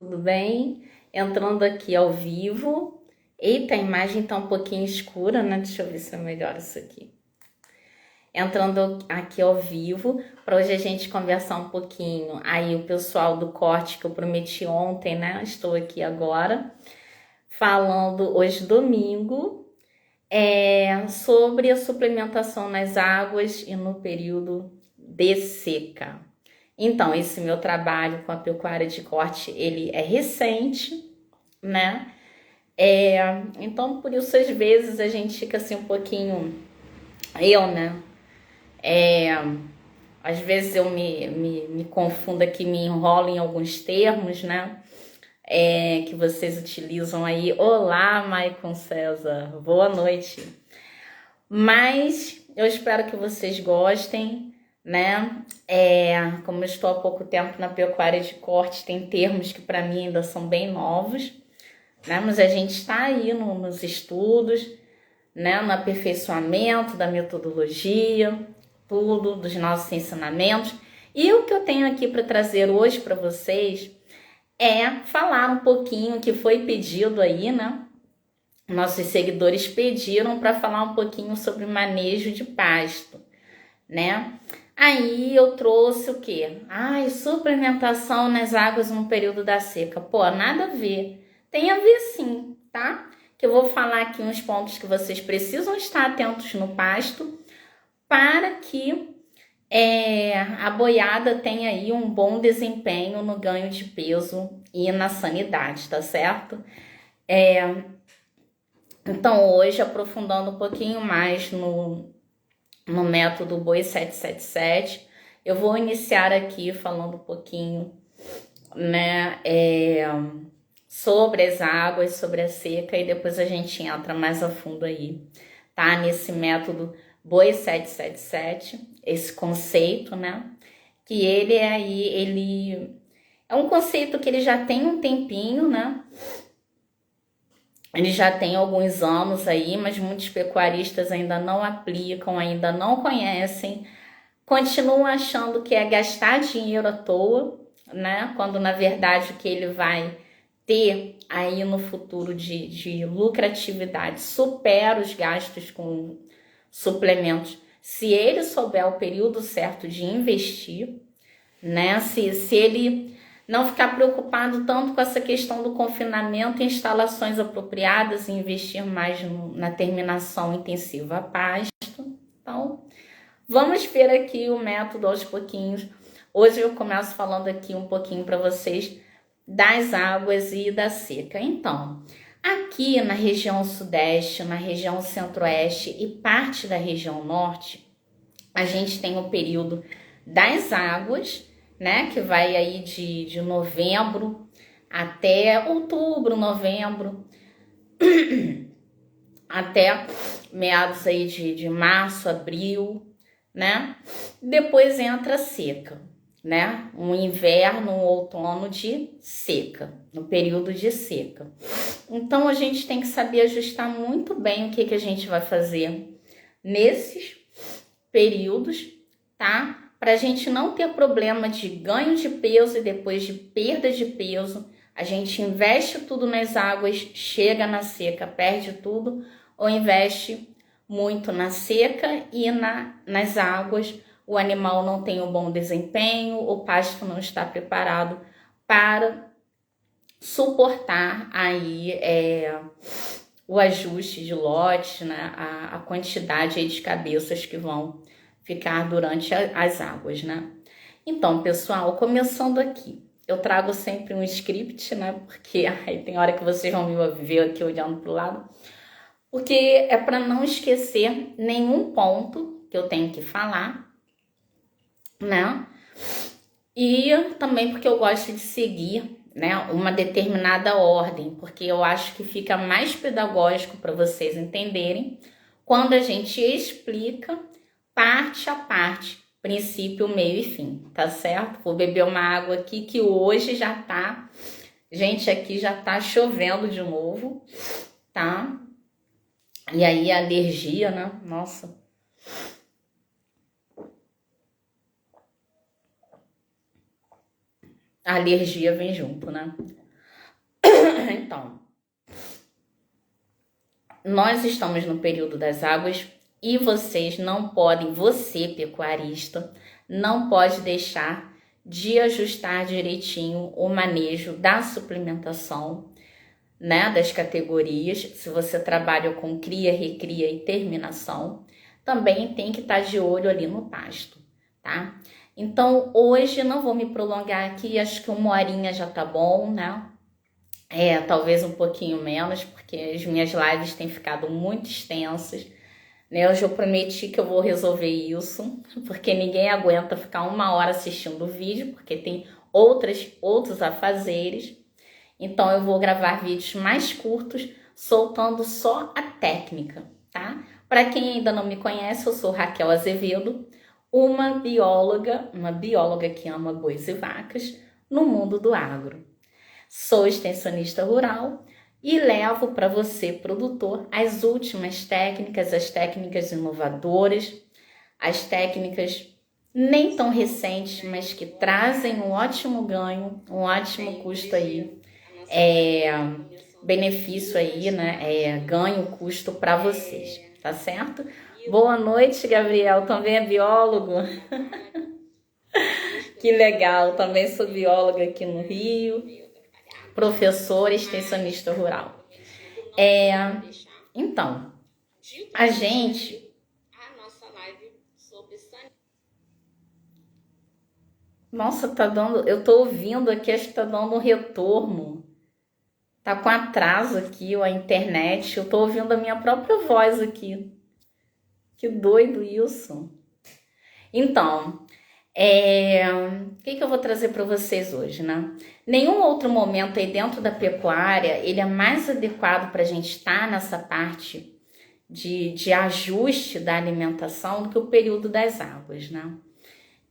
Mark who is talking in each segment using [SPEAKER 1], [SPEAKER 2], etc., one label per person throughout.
[SPEAKER 1] Tudo bem? Entrando aqui ao vivo. Eita, a imagem tá um pouquinho escura, né? Deixa eu ver se eu melhoro isso aqui. Entrando aqui ao vivo, para hoje a gente conversar um pouquinho. Aí o pessoal do corte que eu prometi ontem, né? Estou aqui agora, falando hoje domingo, sobre a suplementação nas águas e no período de seca. Então, esse meu trabalho com a pecuária de corte, ele é recente, né? Então, por isso, às vezes, a gente fica assim um pouquinho... né? Às vezes eu me confundo aqui, me enrolo em alguns termos, né? Que vocês utilizam aí. Olá, Maicon César. Boa noite. Mas eu espero que vocês gostem, né? Como eu estou há pouco tempo na pecuária de corte, tem termos que para mim ainda são bem novos, né? Mas a gente está aí nos estudos, né? No aperfeiçoamento da metodologia, tudo, dos nossos ensinamentos. E o que eu tenho aqui para trazer hoje para vocês é falar um pouquinho que foi pedido aí, né? Nossos seguidores pediram para falar um pouquinho sobre manejo de pasto, né? Aí eu trouxe o quê? Suplementação nas águas no período da seca. Pô, nada a ver. Tem a ver sim, tá? Que eu vou falar aqui uns pontos que vocês precisam estar atentos no pasto para que a boiada tenha aí um bom desempenho no ganho de peso e na sanidade, tá certo? Então hoje, aprofundando um pouquinho mais no método Boi 777, eu vou iniciar aqui falando um pouquinho, né, sobre as águas, sobre a seca, e depois a gente entra mais a fundo aí, tá? Nesse método Boi 777, esse conceito, né? Que ele é um conceito que ele já tem um tempinho, né? Ele já tem alguns anos aí, mas muitos pecuaristas ainda não aplicam, ainda não conhecem, continuam achando que é gastar dinheiro à toa, né? Quando na verdade o que ele vai ter aí no futuro de lucratividade supera os gastos com suplementos. Se ele souber o período certo de investir, né? Se ele não ficar preocupado tanto com essa questão do confinamento e instalações apropriadas e investir mais na terminação intensiva a pasto. Então, vamos ver aqui o método aos pouquinhos. Hoje eu começo falando aqui um pouquinho para vocês das águas e da seca. Então, aqui na região sudeste, na região centro-oeste e parte da região norte, a gente tem o período das águas, né? Que vai aí de novembro até outubro, novembro, até meados aí de março, abril, né? Depois entra a seca, né? Um inverno, um outono de seca, no período de seca. Então a gente tem que saber ajustar muito bem o que a gente vai fazer nesses períodos, tá? Para a gente não ter problema de ganho de peso e depois de perda de peso. A gente investe tudo nas águas, chega na seca, perde tudo, ou investe muito na seca e nas águas, o animal não tem um bom desempenho, o pasto não está preparado para suportar aí o ajuste de lote, né? A quantidade aí de cabeças que vão ficar durante as águas, né? Então, pessoal, começando aqui, eu trago sempre um script, né? Porque aí tem hora que vocês vão me ver aqui olhando pro lado, porque é para não esquecer nenhum ponto que eu tenho que falar, né? E também porque eu gosto de seguir, né, uma determinada ordem, porque eu acho que fica mais pedagógico para vocês entenderem quando a gente explica parte a parte, princípio, meio e fim, tá certo? Vou beber uma água aqui que hoje já tá, gente, aqui já tá chovendo de novo, tá? E aí a alergia, né? Nossa. A alergia vem junto, né? Então, nós estamos no período das águas e vocês não podem, você pecuarista, não pode deixar de ajustar direitinho o manejo da suplementação, né, das categorias. Se você trabalha com cria, recria e terminação, também tem que estar de olho ali no pasto, tá? Então, hoje não vou me prolongar aqui, acho que 1 horinha já tá bom, né? Talvez um pouquinho menos, porque as minhas lives têm ficado muito extensas, né? Hoje eu prometi que eu vou resolver isso, porque ninguém aguenta ficar 1 hora assistindo o vídeo, porque tem outros afazeres. Então eu vou gravar vídeos mais curtos, soltando só a técnica, tá? Para quem ainda não me conhece, eu sou Raquel Azevedo, uma bióloga que ama bois e vacas no mundo do agro. Sou extensionista rural e levo para você, produtor, as últimas técnicas, as técnicas inovadoras, as técnicas nem tão recentes, mas que trazem um ótimo ganho, um ótimo custo aí, benefício aí, né? Ganho, custo para vocês, tá certo? Boa noite, Gabriel, também é biólogo. Que legal, também sou bióloga aqui no Rio, professora extensionista rural. Então, a gente... Nossa, tá dando... Eu tô ouvindo aqui, acho que tá dando um retorno. Tá com atraso aqui, a internet. Eu tô ouvindo a minha própria voz aqui. Que doido isso. Então, o que eu vou trazer para vocês hoje, né? Nenhum outro momento aí dentro da pecuária, ele é mais adequado para a gente estar nessa parte de ajuste da alimentação do que o período das águas, né?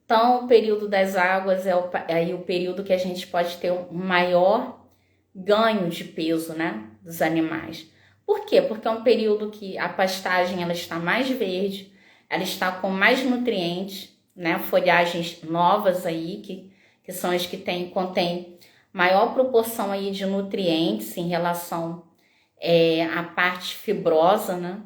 [SPEAKER 1] Então, o período das águas é o período que a gente pode ter um maior ganho de peso, né, dos animais. Por quê? Porque é um período que a pastagem ela está mais verde, ela está com mais nutrientes, né, folhagens novas aí, que são as que contém maior proporção aí de nutrientes em relação à parte fibrosa, né?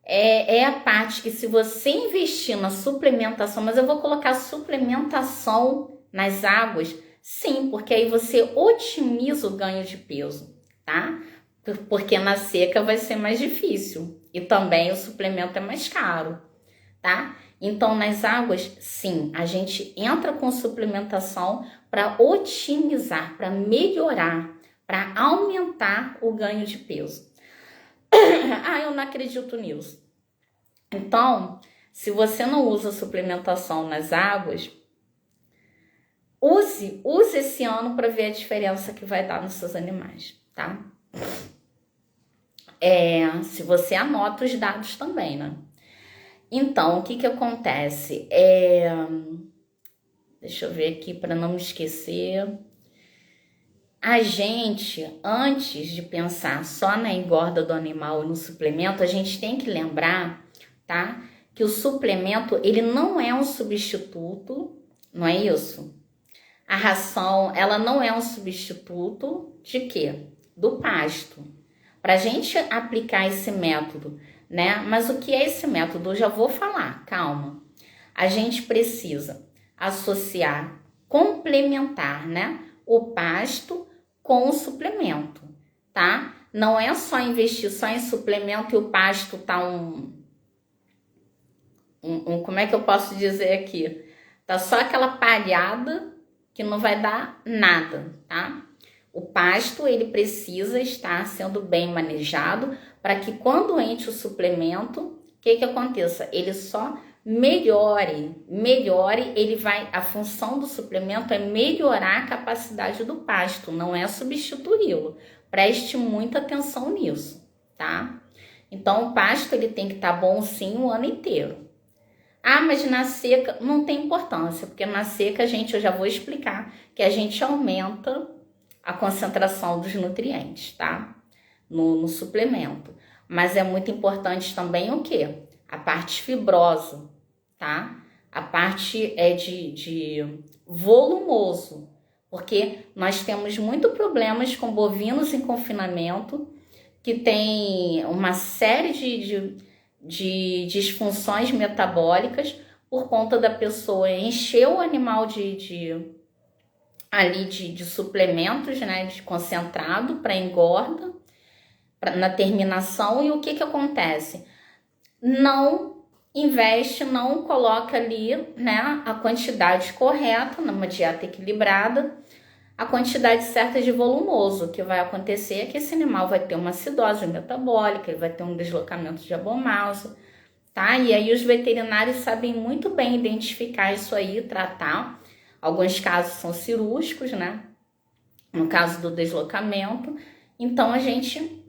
[SPEAKER 1] É a parte que, se você investir na suplementação, mas eu vou colocar suplementação nas águas, sim, porque aí você otimiza o ganho de peso, tá? Porque na seca vai ser mais difícil e também o suplemento é mais caro, tá? Então, nas águas, sim, a gente entra com suplementação para otimizar, para melhorar, para aumentar o ganho de peso. Eu não acredito nisso. Então, se você não usa suplementação nas águas, use esse ano para ver a diferença que vai dar nos seus animais, tá? Se você anota os dados também, né? Então, o que acontece? Deixa eu ver aqui para não me esquecer. A gente, antes de pensar só na engorda do animal e no suplemento, a gente tem que lembrar, tá? Que o suplemento, ele não é um substituto, não é isso? A ração, ela não é um substituto de quê? Do pasto. Para a gente aplicar esse método, né? Mas o que é esse método? Eu já vou falar, calma. A gente precisa associar, complementar, né? O pasto com o suplemento, tá? Não é só investir só em suplemento e o pasto tá como é que eu posso dizer aqui? Tá só aquela palhada que não vai dar nada, tá? O pasto, ele precisa estar sendo bem manejado para que quando entre o suplemento, o que aconteça? Ele só melhore, a função do suplemento é melhorar a capacidade do pasto, não é substituí-lo. Preste muita atenção nisso, tá? Então, o pasto, ele tem que estar bom sim o ano inteiro. Mas na seca não tem importância, porque na seca eu já vou explicar que a gente aumenta a concentração dos nutrientes, tá? No suplemento. Mas é muito importante também o quê? A parte fibrosa, tá? A parte de volumoso, Porque nós temos muito problemas com bovinos em confinamento, que tem uma série de disfunções metabólicas por conta da pessoa encher o animal de suplementos, né, de concentrado para engorda, na terminação. E o que acontece? Não investe, não coloca ali, né, a quantidade correta, numa dieta equilibrada, a quantidade certa de volumoso. O que vai acontecer é que esse animal vai ter uma acidose metabólica, ele vai ter um deslocamento de abomalso, tá? E aí os veterinários sabem muito bem identificar isso aí, tratar. Alguns casos são cirúrgicos, né? No caso do deslocamento. Então a gente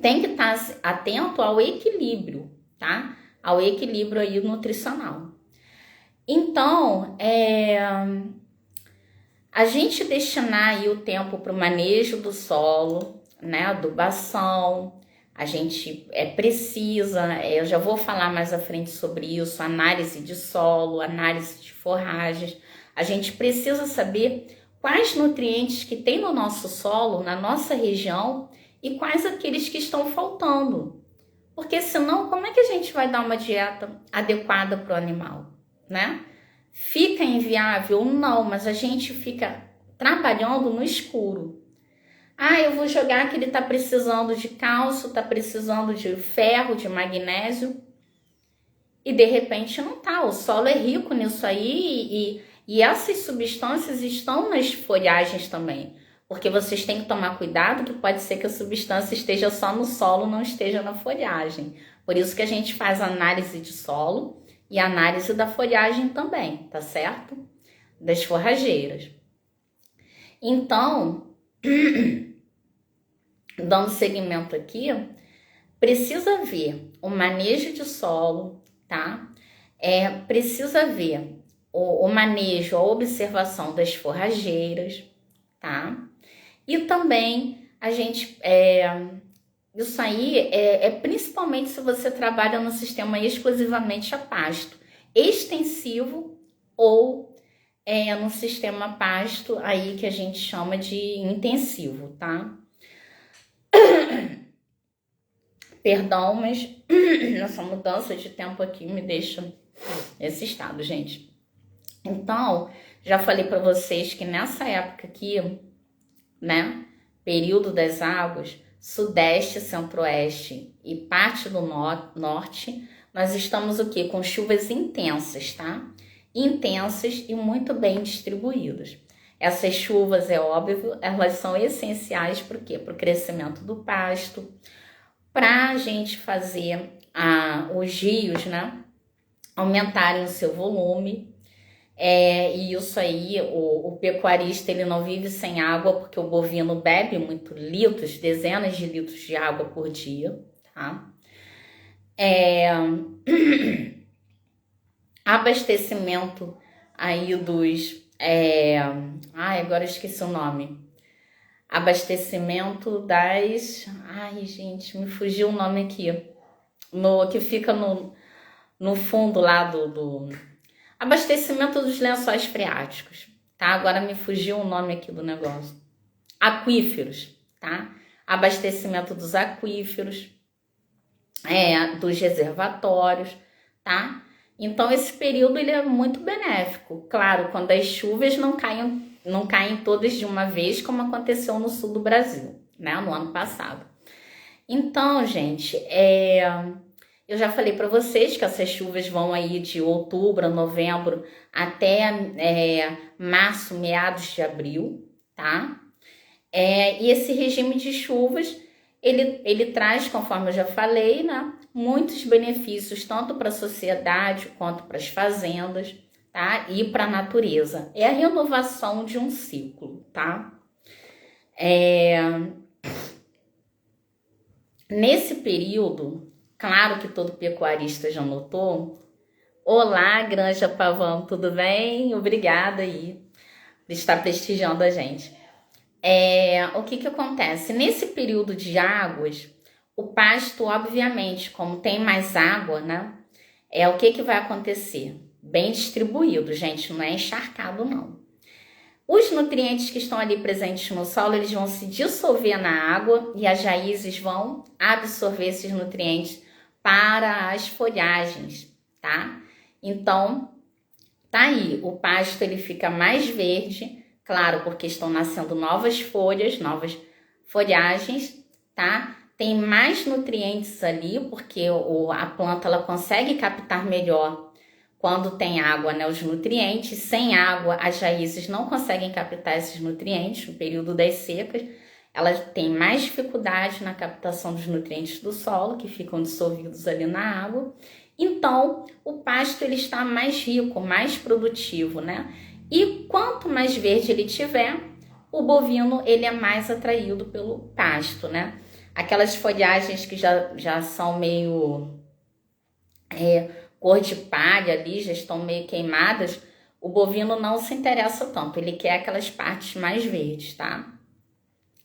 [SPEAKER 1] tem que estar atento ao equilíbrio, tá? Ao equilíbrio aí nutricional. Então, a gente destinar aí o tempo para o manejo do solo, né? Adubação, a gente precisa, eu já vou falar mais à frente sobre isso, análise de solo, análise de forragens. A gente precisa saber quais nutrientes que tem no nosso solo, na nossa região, e quais aqueles que estão faltando. Porque senão, como é que a gente vai dar uma dieta adequada para o animal, né? Fica inviável? Não, mas a gente fica trabalhando no escuro. Eu vou jogar que ele está precisando de cálcio, está precisando de ferro, de magnésio, e de repente não tá. O solo é rico nisso aí, e essas substâncias estão nas folhagens também. Porque vocês têm que tomar cuidado, que pode ser que a substância esteja só no solo, não esteja na folhagem. Por isso que a gente faz análise de solo e análise da folhagem também, tá certo? Das forrageiras. Então, dando seguimento aqui, precisa ver o manejo de solo, tá? Precisa ver o manejo, a observação das forrageiras, tá? E também a gente, isso aí principalmente se você trabalha no sistema exclusivamente a pasto, extensivo ou no sistema pasto aí que a gente chama de intensivo, tá? Perdão, mas essa mudança de tempo aqui me deixa nesse estado, gente. Então, já falei para vocês que nessa época aqui, né, período das águas, sudeste, centro-oeste e parte do norte, nós estamos o quê? Com chuvas intensas, tá? Intensas e muito bem distribuídas. Essas chuvas, é óbvio, elas são essenciais para o quê? Para o crescimento do pasto, para a gente fazer os rios, né, aumentarem o seu volume. E isso aí, o pecuarista, ele não vive sem água, porque o bovino bebe muito litros, dezenas de litros de água por dia, tá? Abastecimento aí dos... agora eu esqueci o nome. Abastecimento das... Ai, gente, me fugiu o nome aqui. Que fica no fundo lá do... Abastecimento dos lençóis freáticos, tá? Agora me fugiu o nome aqui do negócio. Aquíferos, tá? Abastecimento dos aquíferos, dos reservatórios, tá? Então, esse período ele é muito benéfico. Claro, quando as chuvas não caem todas de uma vez, como aconteceu no sul do Brasil, né? No ano passado. Então, gente, eu já falei para vocês que essas chuvas vão aí de outubro a novembro até março, meados de abril, tá? E esse regime de chuvas, ele traz, conforme eu já falei, né, muitos benefícios, tanto para a sociedade quanto para as fazendas, tá? E para a natureza. É a renovação de um ciclo, tá? Nesse período, claro que todo pecuarista já notou. Olá, Granja Pavão, tudo bem? Obrigada aí por estar prestigiando a gente. O que acontece? Nesse período de águas, o pasto, obviamente, como tem mais água, né? O que vai acontecer? Bem distribuído, gente, não é encharcado, não. Os nutrientes que estão ali presentes no solo, eles vão se dissolver na água e as raízes vão absorver esses nutrientes para as folhagens, tá? Então, tá aí, o pasto ele fica mais verde, claro, porque estão nascendo novas folhas, novas folhagens, tá? Tem mais nutrientes ali, porque a planta ela consegue captar melhor quando tem água, né, os nutrientes. Sem água, as raízes não conseguem captar esses nutrientes no período das secas. Elas têm mais dificuldade na captação dos nutrientes do solo, que ficam dissolvidos ali na água. Então, o pasto ele está mais rico, mais produtivo, né? E quanto mais verde ele tiver, o bovino ele é mais atraído pelo pasto, né? Aquelas folhagens que já são meio cor de palha ali, já estão meio queimadas, o bovino não se interessa tanto, ele quer aquelas partes mais verdes, tá?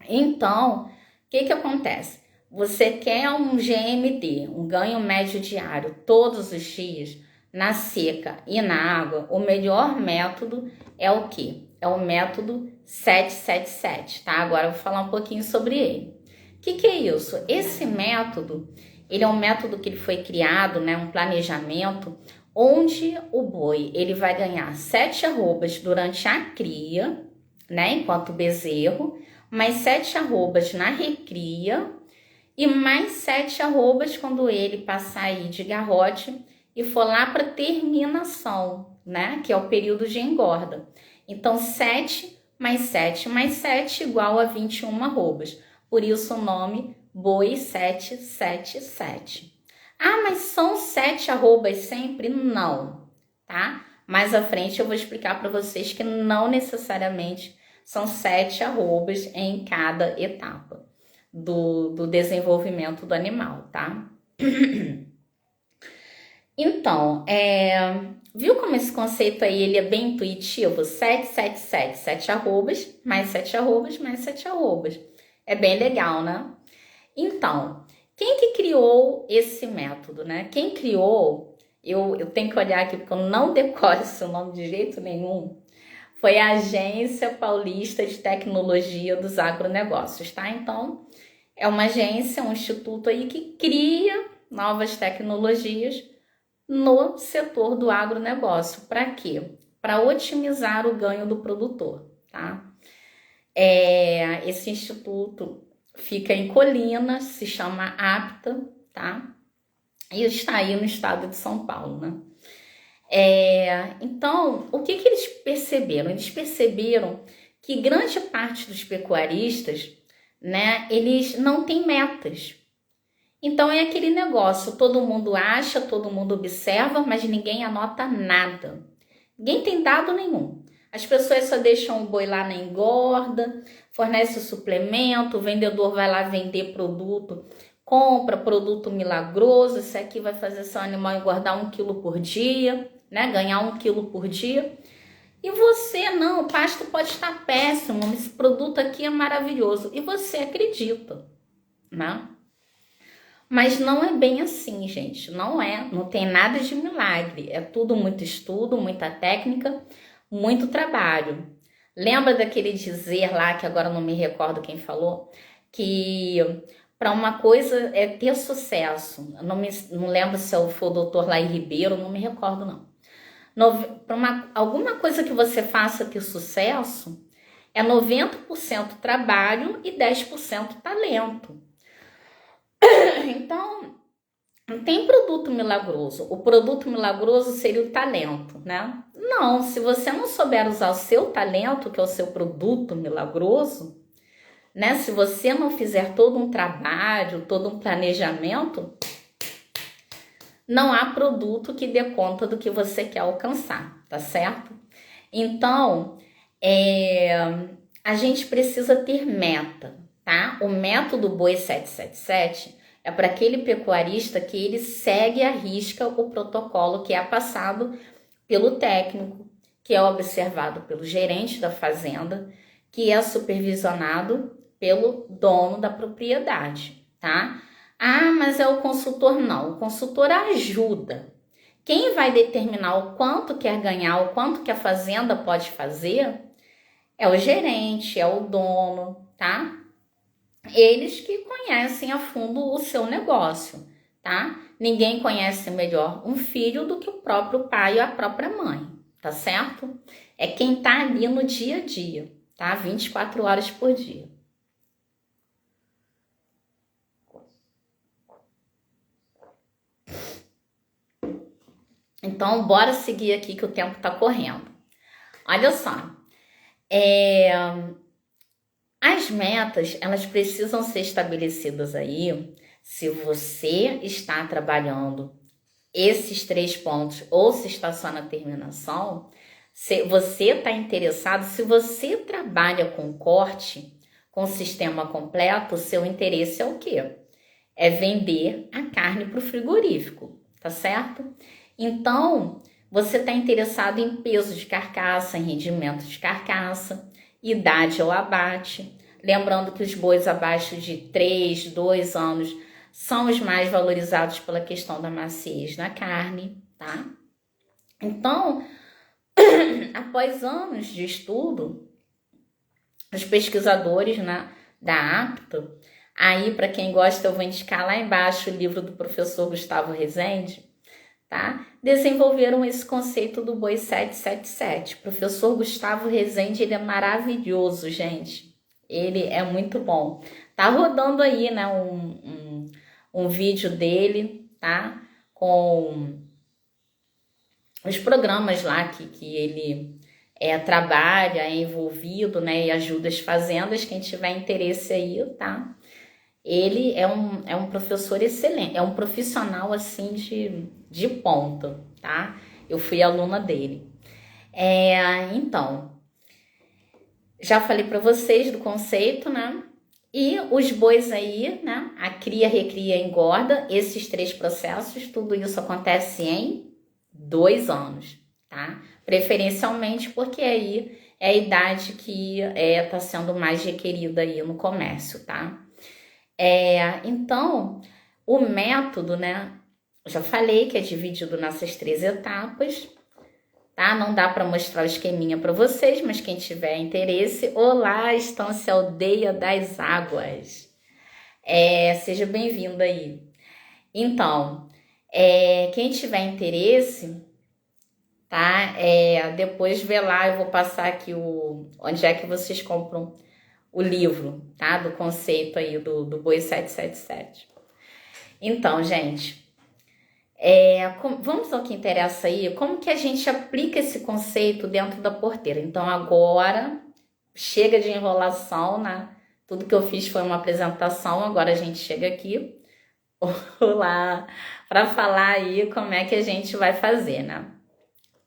[SPEAKER 1] Então, o que acontece? Você quer um GMD, um ganho médio diário, todos os dias, na seca e na água, o melhor método é o quê? É o método 777, tá? Agora eu vou falar um pouquinho sobre ele. O que é isso? Esse método, ele é um método que ele foi criado, né? Um planejamento, onde o boi, ele vai ganhar 7 arrobas durante a cria, né? Enquanto bezerro, mais 7 arrobas na recria e mais 7 arrobas quando ele passar aí de garrote e for lá para terminação, né? Que é o período de engorda. Então, 7 mais 7 mais 7 igual a 21 arrobas. Por isso o nome boi 777. Ah, mas são 7 arrobas sempre? Não, tá? Mais à frente eu vou explicar para vocês que não necessariamente são 7 arrobas em cada etapa do desenvolvimento do animal, tá? Então, viu como esse conceito aí ele é bem intuitivo? 777, 7 arrobas, mais 7 arrobas, mais 7 arrobas. É bem legal, né? Então, quem que criou esse método, né? Quem criou, eu tenho que olhar aqui porque eu não decoro esse nome de jeito nenhum, foi a Agência Paulista de Tecnologia dos Agronegócios, tá? Então, é uma agência, um instituto aí que cria novas tecnologias no setor do agronegócio. Para quê? Para otimizar o ganho do produtor, tá? Esse instituto fica em Colinas, se chama APTA, tá? E está aí no estado de São Paulo, né? Então, o que eles perceberam? Eles perceberam que grande parte dos pecuaristas, né, eles não têm metas. Então, é aquele negócio, todo mundo acha, todo mundo observa, mas ninguém anota nada. Ninguém tem dado nenhum. As pessoas só deixam o boi lá na engorda, fornece o suplemento, o vendedor vai lá vender produto, compra produto milagroso, esse aqui vai fazer seu animal engordar 1 quilo por dia, né? Ganhar 1 quilo por dia. E você não, o pasto pode estar péssimo, esse produto aqui é maravilhoso. E você acredita, né? Mas não é bem assim, gente. Não tem nada de milagre. É tudo muito estudo, muita técnica, muito trabalho. Lembra daquele dizer lá, que agora não me recordo quem falou, que para uma coisa é ter sucesso. Não lembro se foi o doutor Laí Ribeiro, não me recordo não. Para alguma coisa que você faça ter sucesso, é 90% trabalho e 10% talento. Então, não tem produto milagroso. O produto milagroso seria o talento, né? Não, se você não souber usar o seu talento, que é o seu produto milagroso, né? Se você não fizer todo um trabalho, todo um planejamento, não há produto que dê conta do que você quer alcançar, tá certo? Então, a gente precisa ter meta, tá? O método Boi 777 é para aquele pecuarista que ele segue à risca o protocolo que é passado pelo técnico, que é observado pelo gerente da fazenda, que é supervisionado pelo dono da propriedade, tá? Ah, mas é o consultor? Não, o consultor ajuda. Quem vai determinar o quanto quer ganhar, o quanto que a fazenda pode fazer, é o gerente, é o dono, tá? Eles que conhecem a fundo o seu negócio, tá? Ninguém conhece melhor um filho do que o próprio pai ou a própria mãe, tá certo? É quem tá ali no dia a dia, tá? 24 horas por dia. Então, bora seguir aqui que o tempo tá correndo. Olha só, as metas, elas precisam ser estabelecidas aí se você está trabalhando esses 3 pontos ou se está só na terminação. Se você está interessado, se você trabalha com corte, com sistema completo, seu interesse é o quê? É vender a carne para o frigorífico, tá certo? Então, você está interessado em peso de carcaça, em rendimento de carcaça, idade ao abate. Lembrando que os bois abaixo de 3, 2 anos são os mais valorizados pela questão da maciez na carne, tá? Então, após anos de estudo, os pesquisadores, né, da APTA, aí para quem gosta eu vou indicar lá embaixo o livro do professor Gustavo Rezende, tá? Desenvolveram esse conceito do boi 777. O professor Gustavo Rezende, ele é maravilhoso, gente. Ele é muito bom. Tá rodando aí, né, um vídeo dele, tá? Com os programas lá que ele trabalha, é envolvido, né? E ajuda as fazendas. Quem tiver interesse aí, tá? Ele é um professor excelente, é um profissional assim de ponta, tá? Eu fui aluna dele. Então, já falei para vocês do conceito, né? E os bois aí, né? A cria, recria, engorda, esses 3 processos, tudo isso acontece em 2 anos, tá? Preferencialmente porque aí é a idade que tá sendo mais requerida aí no comércio, tá? Então, o método, né? Eu já falei que é dividido nessas 3 etapas, tá? Não dá para mostrar o esqueminha para vocês, mas quem tiver interesse, olá, Estância Aldeia das Águas. Seja bem-vindo aí. Então, quem tiver interesse, tá? Depois vê lá, eu vou passar aqui onde é que vocês compram o livro, tá? Do conceito aí do boi 777. Então, gente, vamos ao que interessa aí. Como que a gente aplica esse conceito dentro da porteira? Então, agora, chega de enrolação, né? Tudo que eu fiz foi uma apresentação, agora a gente chega aqui lá para falar aí como é que a gente vai fazer, né?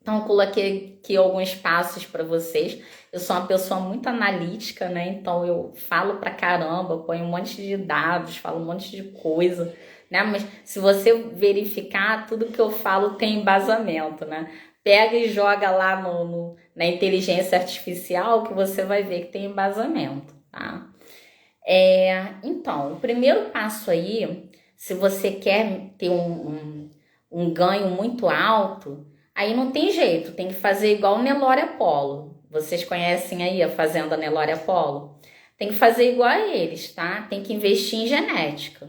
[SPEAKER 1] Então, eu coloquei aqui alguns passos para vocês. Eu sou uma pessoa muito analítica, né? Então, eu falo pra caramba, ponho um monte de dados, falo um monte de coisa, né? Mas se você verificar, tudo que eu falo tem embasamento, né? Pega e joga lá na inteligência artificial que você vai ver que tem embasamento, tá? Então, o primeiro passo aí, se você quer ter um ganho muito alto, aí não tem jeito, tem que fazer igual o Nelore Apollo. Vocês conhecem aí a fazenda Nelore Apollo? Tem que fazer igual a eles, tá? Tem que investir em genética.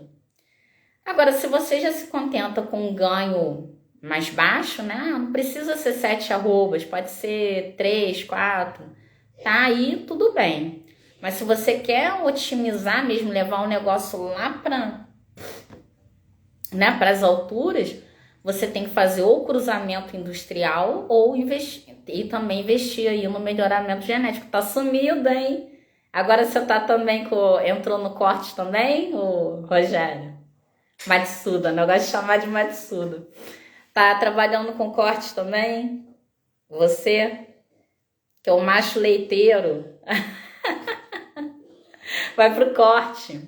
[SPEAKER 1] Agora, se você já se contenta com um ganho mais baixo, né? Não precisa ser 7 arrobas, pode ser 3, 4, tá? Aí tudo bem. Mas se você quer otimizar mesmo, levar o negócio lá para, né, as alturas, você tem que fazer ou cruzamento industrial ou investir, e também investir aí no melhoramento genético. Tá sumido, hein? Agora você tá também entrou no corte também, o Rogério? Matsuda, né? Eu gosto de chamar de Matsuda. Tá trabalhando com corte também? Você? Que é o macho leiteiro. Vai pro corte.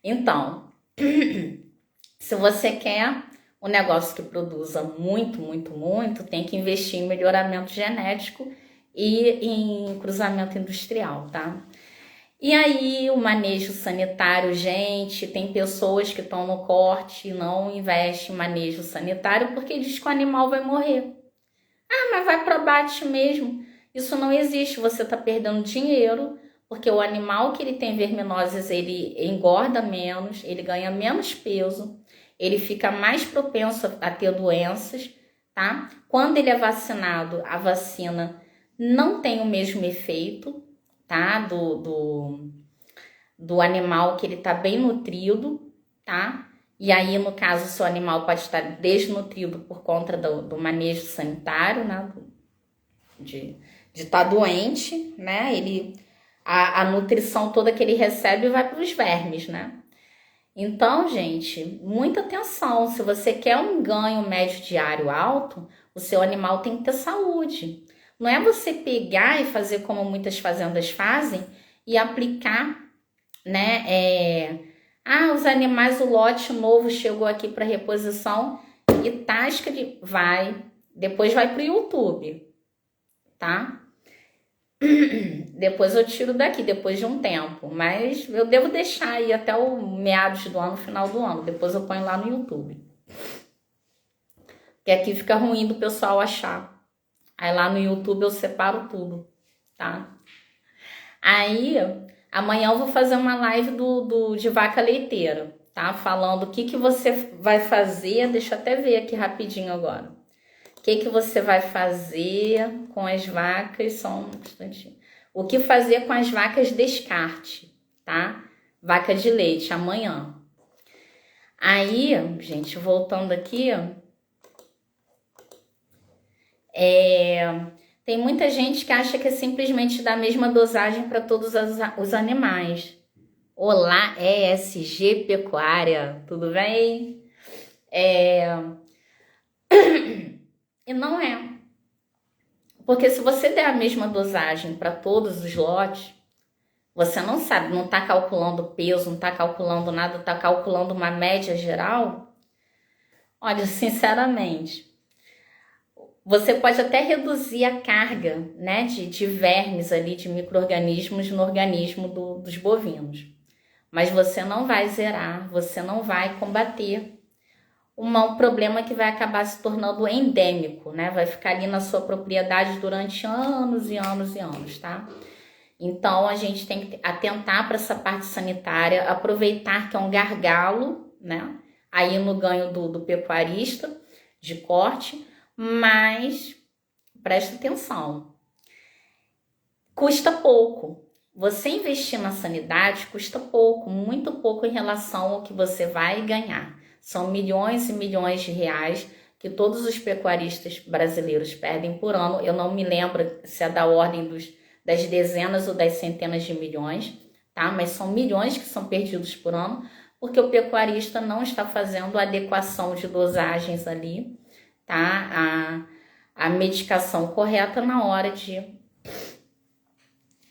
[SPEAKER 1] Então, se você quer um negócio que produza muito, muito, muito, tem que investir em melhoramento genético e em cruzamento industrial, tá? E aí, o manejo sanitário, gente, tem pessoas que estão no corte e não investem em manejo sanitário porque diz que o animal vai morrer. Ah, mas vai pro abate mesmo. Isso não existe, você está perdendo dinheiro, porque o animal que ele tem verminoses, ele engorda menos, ele ganha menos peso, ele fica mais propenso a ter doenças, tá? Quando ele é vacinado, a vacina não tem o mesmo efeito, tá? Do animal que ele tá bem nutrido, tá? E aí, no caso, o seu animal pode estar desnutrido por conta do manejo sanitário, né? De estar doente, né? A nutrição toda que ele recebe vai para os vermes, né? Então, gente, muita atenção. Se você quer um ganho médio diário alto, o seu animal tem que ter saúde. Não é você pegar e fazer como muitas fazendas fazem e aplicar, né? Os animais, o lote novo chegou aqui para reposição e tasca de... Depois vai para o YouTube, tá? Depois eu tiro daqui, depois de um tempo. Mas eu devo deixar aí até o meados do ano, final do ano. Depois eu ponho lá no YouTube. Porque aqui fica ruim do pessoal achar. Aí lá no YouTube eu separo tudo, tá? Aí, amanhã eu vou fazer uma live de vaca leiteira, tá? Falando o que você vai fazer. Deixa eu até ver aqui rapidinho agora. O que você vai fazer com as vacas? Só um instantinho. O que fazer com as vacas descarte, tá? Vaca de leite, amanhã. Aí, gente, voltando aqui, tem muita gente que acha que é simplesmente dar a mesma dosagem para todos os animais. Olá, ESG Pecuária, tudo bem? E não é. Porque se você der a mesma dosagem para todos os lotes, você não sabe, não está calculando peso, não está calculando nada, está calculando uma média geral. Olha, sinceramente, você pode até reduzir a carga, né, de vermes ali, de micro-organismos no organismo dos bovinos. Mas você não vai zerar, você não vai combater um problema que vai acabar se tornando endêmico, né? Vai ficar ali na sua propriedade durante anos e anos e anos, tá? Então, a gente tem que atentar para essa parte sanitária, aproveitar que é um gargalo, né? Aí no ganho do pecuarista de corte, mas presta atenção. Custa pouco. Você investir na sanidade custa pouco, muito pouco em relação ao que você vai ganhar. São milhões e milhões de reais que todos os pecuaristas brasileiros perdem por ano. Eu não me lembro se é da ordem das dezenas ou das centenas de milhões, tá? Mas são milhões que são perdidos por ano, porque o pecuarista não está fazendo a adequação de dosagens ali, tá? A medicação correta na hora de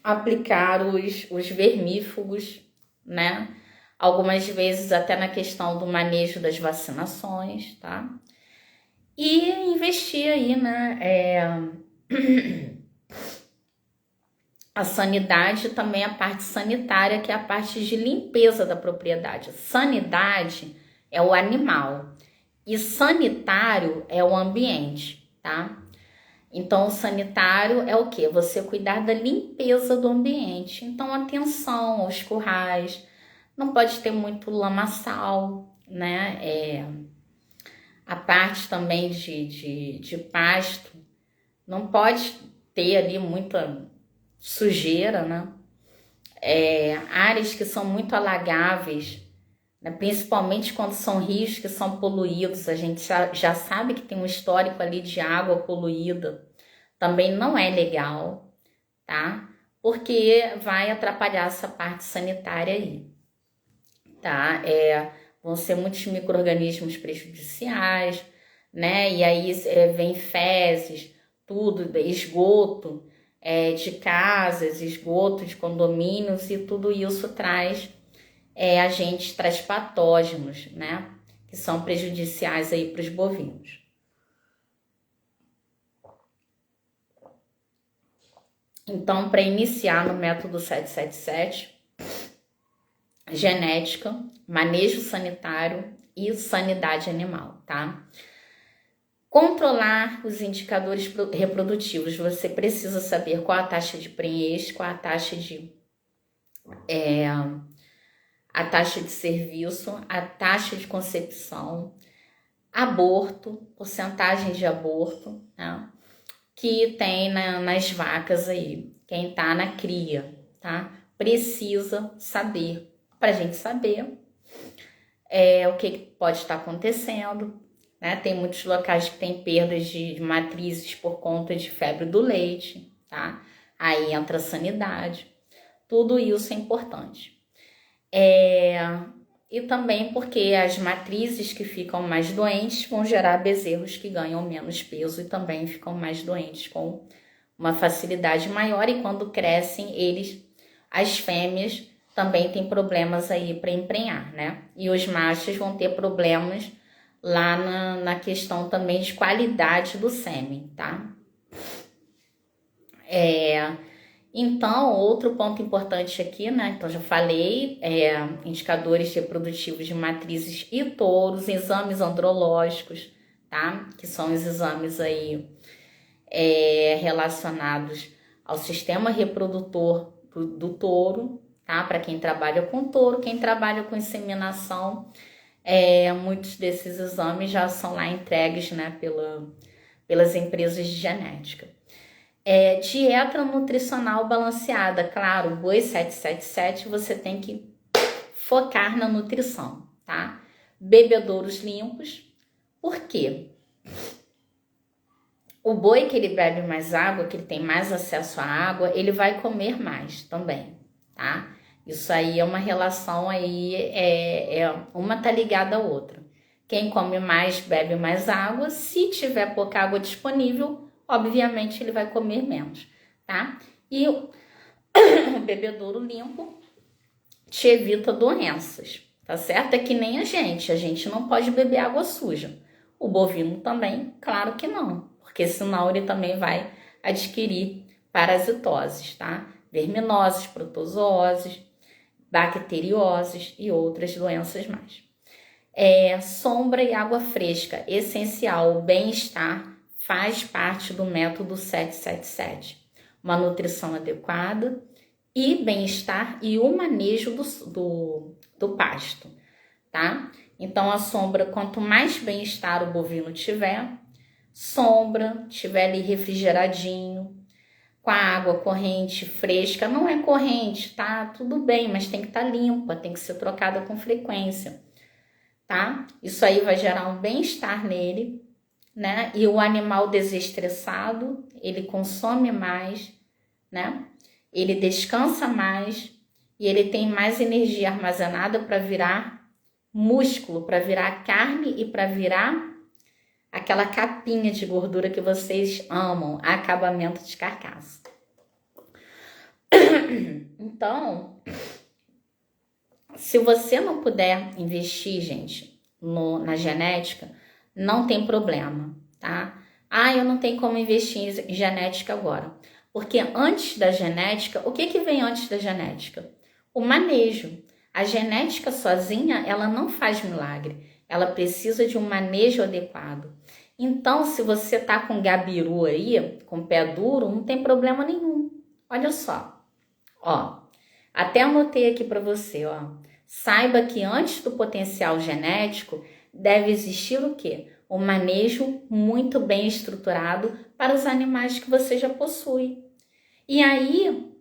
[SPEAKER 1] aplicar os vermífugos, né? Algumas vezes até na questão do manejo das vacinações, tá? E investir aí, né? A sanidade também, a parte sanitária, que é a parte de limpeza da propriedade. Sanidade é o animal e sanitário é o ambiente, tá? Então, o sanitário é o quê? Você cuidar da limpeza do ambiente. Então, atenção aos currais. Não pode ter muito lamaçal, né? A parte também de pasto. Não pode ter ali muita sujeira, né? Áreas que são muito alagáveis, né? Principalmente quando são rios que são poluídos. A gente já sabe que tem um histórico ali de água poluída. Também não é legal, tá? Porque vai atrapalhar essa parte sanitária aí. Tá? Vão ser muitos micro-organismos prejudiciais, né? E aí vem fezes, tudo, esgoto de casas, esgoto de condomínios, e tudo isso traz agentes, traz patógenos, né? Que são prejudiciais aí para os bovinos. Então, para iniciar no método 777, genética, manejo sanitário e sanidade animal, tá? Controlar os indicadores reprodutivos. Você precisa saber qual a taxa de prenhez, qual a taxa de serviço, a taxa de concepção, aborto, porcentagem de aborto, né, que tem nas vacas aí, quem tá na cria, tá? Precisa saber, pra gente saber o que pode estar acontecendo, né? Tem muitos locais que tem perdas de matrizes por conta de febre do leite, tá? Aí entra a sanidade. Tudo isso é importante. E também porque as matrizes que ficam mais doentes vão gerar bezerros que ganham menos peso e também ficam mais doentes com uma facilidade maior. E quando crescem, as fêmeas também têm problemas aí para emprenhar, né? E os machos vão ter problemas lá na questão também de qualidade do sêmen, tá? Então, outro ponto importante aqui, né? Então, já falei, indicadores reprodutivos de matrizes e touros, exames andrológicos, tá? Que são os exames aí relacionados ao sistema reprodutor do touro, tá? Para quem trabalha com touro, quem trabalha com inseminação, muitos desses exames já são lá entregues, né? Pelas empresas de genética. Dieta nutricional balanceada. Claro, o boi 777 você tem que focar na nutrição, tá? Bebedouros limpos. Por quê? O boi que ele bebe mais água, que ele tem mais acesso à água, ele vai comer mais também, tá? Isso aí é uma relação aí, uma tá ligada à outra. Quem come mais, bebe mais água. Se tiver pouca água disponível, obviamente ele vai comer menos, tá? E o bebedouro limpo te evita doenças, tá certo? É que nem a gente não pode beber água suja. O bovino também, claro que não, porque senão ele também vai adquirir parasitoses, tá? Verminoses, protozooses, bacterioses e outras doenças mais. Sombra e água fresca, essencial, o bem-estar faz parte do método 777. Uma nutrição adequada e bem-estar e o manejo do pasto, tá? Então, a sombra, quanto mais bem-estar o bovino tiver, tiver ali refrigeradinho, com a água corrente, fresca, não é corrente, tá? Tudo bem, mas tem que estar limpa, tem que ser trocada com frequência, tá? Isso aí vai gerar um bem-estar nele, né? E o animal desestressado, ele consome mais, né? Ele descansa mais e ele tem mais energia armazenada para virar músculo, para virar carne e para virar aquela capinha de gordura que vocês amam, acabamento de carcaça. Então, se você não puder investir, gente, na genética, não tem problema, tá? Eu não tenho como investir em genética agora. Porque antes da genética, o que vem antes da genética? O manejo. A genética sozinha, ela não faz milagre. Ela precisa de um manejo adequado. Então, se você tá com gabiru aí, com pé duro, não tem problema nenhum. Olha só. Ó, até anotei aqui para você, ó. Saiba que antes do potencial genético, deve existir o quê? Um manejo muito bem estruturado para os animais que você já possui. E aí,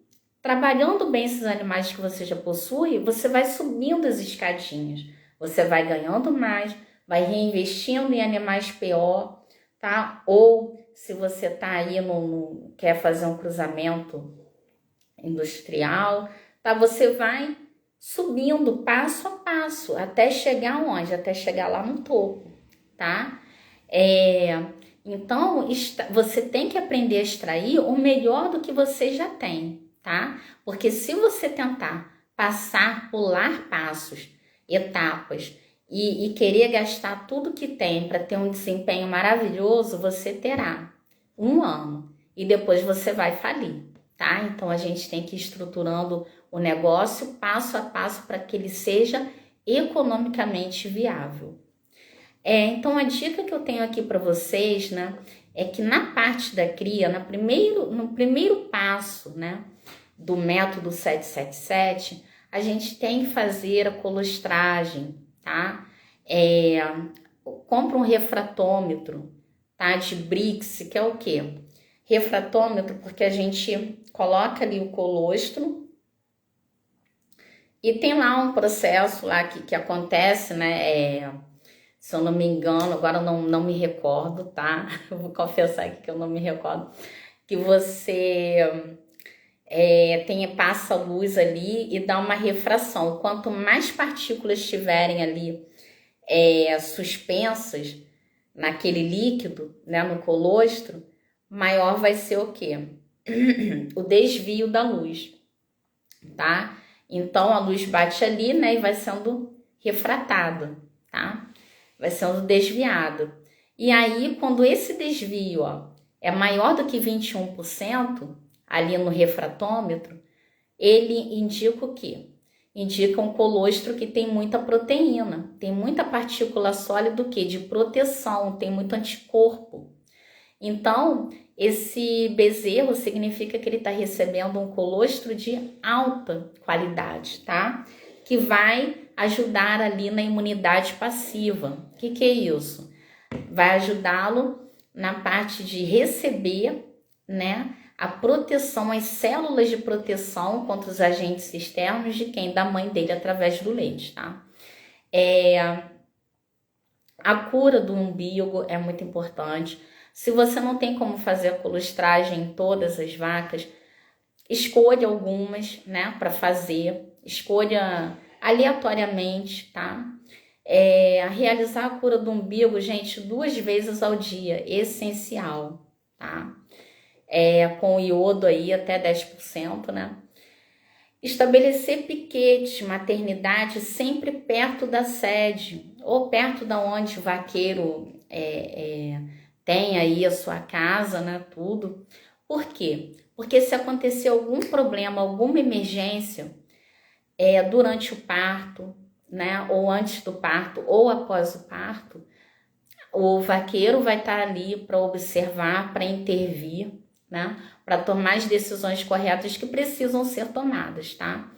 [SPEAKER 1] trabalhando bem esses animais que você já possui, você vai subindo as escadinhas. Você vai ganhando mais, vai reinvestindo em animais pior, tá? Ou se você tá aí quer fazer um cruzamento industrial, tá? Você vai subindo passo a passo até chegar onde? Até chegar lá no topo, tá? Então, você tem que aprender a extrair o melhor do que você já tem, tá? Porque se você tentar pular passos, etapas e querer gastar tudo que tem para ter um desempenho maravilhoso, você terá 1 ano e depois você vai falir, tá? Então, a gente tem que ir estruturando o negócio passo a passo para que ele seja economicamente viável. Então a dica que eu tenho aqui para vocês, né, é que na parte da cria, no primeiro passo, né, do método 777, a gente tem que fazer a colostragem, tá? Compra um refratômetro, tá? De Brix, que é o quê? Refratômetro, porque a gente coloca ali o colostro e tem lá um processo lá que acontece, né? Se eu não me engano, agora eu não me recordo, tá? Eu vou confessar aqui que eu não me recordo. Que você passa a luz ali e dá uma refração. Quanto mais partículas estiverem ali suspensas naquele líquido, né, no colostro, maior vai ser o quê? O desvio da luz, tá? Então a luz bate ali, né, e vai sendo refratada, tá? Vai sendo desviada. E aí, quando esse desvio, é maior do que 21%, ali no refratômetro, ele indica o quê? Indica um colostro que tem muita proteína, tem muita partícula sólida do quê? De proteção, tem muito anticorpo. Então, esse bezerro significa que ele está recebendo um colostro de alta qualidade, tá? Que vai ajudar ali na imunidade passiva. O que é isso? Vai ajudá-lo na parte de receber, né, a proteção, as células de proteção contra os agentes externos de quem? Da mãe dele, através do leite, tá? A cura do umbigo é muito importante. Se você não tem como fazer a colostragem em todas as vacas, escolha algumas, né, para fazer. Escolha aleatoriamente, tá? Realizar a cura do umbigo, gente, 2 vezes ao dia, essencial, tá? Com iodo aí até 10%, né? Estabelecer piquetes, maternidade sempre perto da sede ou perto da onde o vaqueiro tem aí a sua casa, né? Tudo. Por quê? Porque se acontecer algum problema, alguma emergência durante o parto, né? Ou antes do parto ou após o parto, o vaqueiro vai estar ali para observar, para intervir, né? Para tomar as decisões corretas que precisam ser tomadas, tá?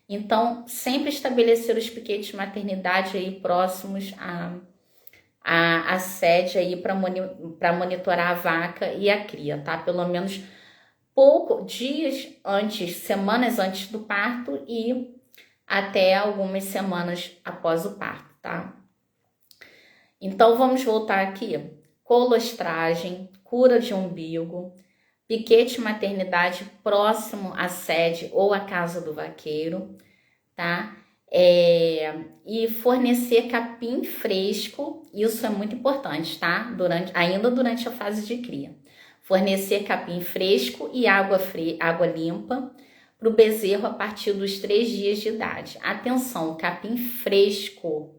[SPEAKER 1] Então, sempre estabelecer os piquetes de maternidade aí próximos à sede aí para monitorar a vaca e a cria, tá? Pelo menos dias antes, semanas antes do parto e até algumas semanas após o parto, tá? Então, vamos voltar aqui. Colostragem, cura de umbigo, piquete maternidade próximo à sede ou à casa do vaqueiro, tá? E fornecer capim fresco, isso é muito importante, tá? Ainda durante a fase de cria. Fornecer capim fresco e água limpa para o bezerro a partir dos 3 dias de idade. Atenção, capim fresco,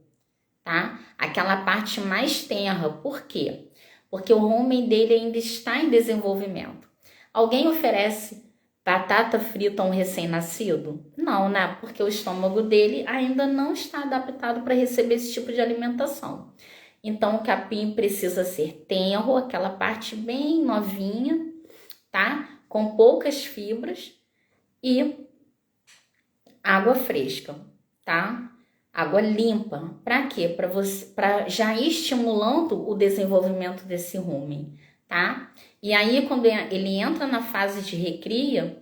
[SPEAKER 1] tá? Aquela parte mais tenra. Por quê? Porque o rumen dele ainda está em desenvolvimento. Alguém oferece batata frita a um recém-nascido? Não, né? Porque o estômago dele ainda não está adaptado para receber esse tipo de alimentação. Então, o capim precisa ser tenro, aquela parte bem novinha, tá? Com poucas fibras e água fresca, tá? Água limpa. Para quê? Para já ir estimulando o desenvolvimento desse rumen, tá? E aí, quando ele entra na fase de recria,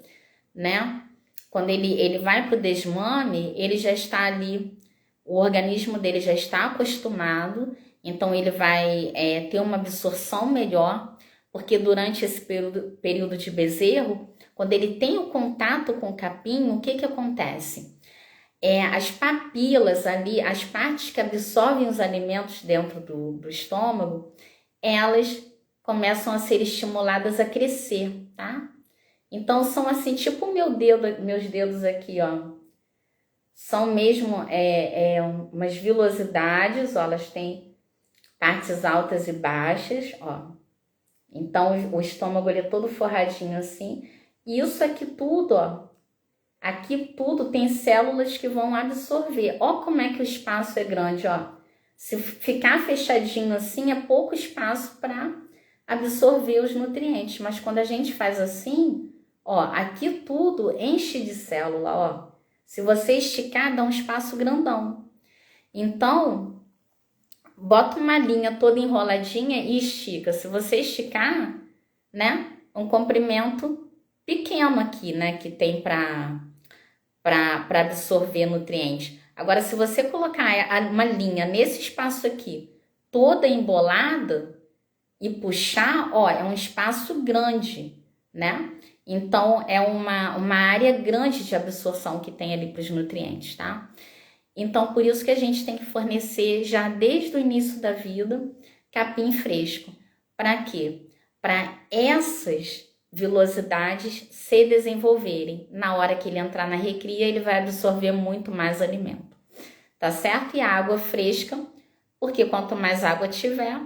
[SPEAKER 1] né? Quando ele vai para o desmame, ele já está ali, o organismo dele já está acostumado, então ele vai ter uma absorção melhor, porque durante esse período de bezerro, quando ele tem o contato com o capim, o que acontece? As papilas ali, as partes que absorvem os alimentos dentro do estômago, elas começam a ser estimuladas a crescer, tá? Então, são assim, tipo meus dedos aqui, ó. São mesmo umas vilosidades, ó, elas têm partes altas e baixas, ó. Então, o estômago ele é todo forradinho assim. E isso aqui tudo, ó. Aqui tudo tem células que vão absorver. Ó como é que o espaço é grande, ó. Se ficar fechadinho assim, é pouco espaço para absorver os nutrientes. Mas quando a gente faz assim, ó, aqui tudo enche de célula, ó. Se você esticar, dá um espaço grandão. Então, bota uma linha toda enroladinha e estica. Se você esticar, né, um comprimento pequeno aqui, né, que tem para absorver nutrientes. Agora, se você colocar uma linha nesse espaço aqui, toda embolada, e puxar, ó, é um espaço grande, né? Então, é uma área grande de absorção que tem ali para os nutrientes, tá? Então, por isso que a gente tem que fornecer já desde o início da vida capim fresco. Para quê? Para essas vilosidades se desenvolverem. Na hora que ele entrar na recria, ele vai absorver muito mais alimento, tá certo? E a água fresca, porque quanto mais água tiver,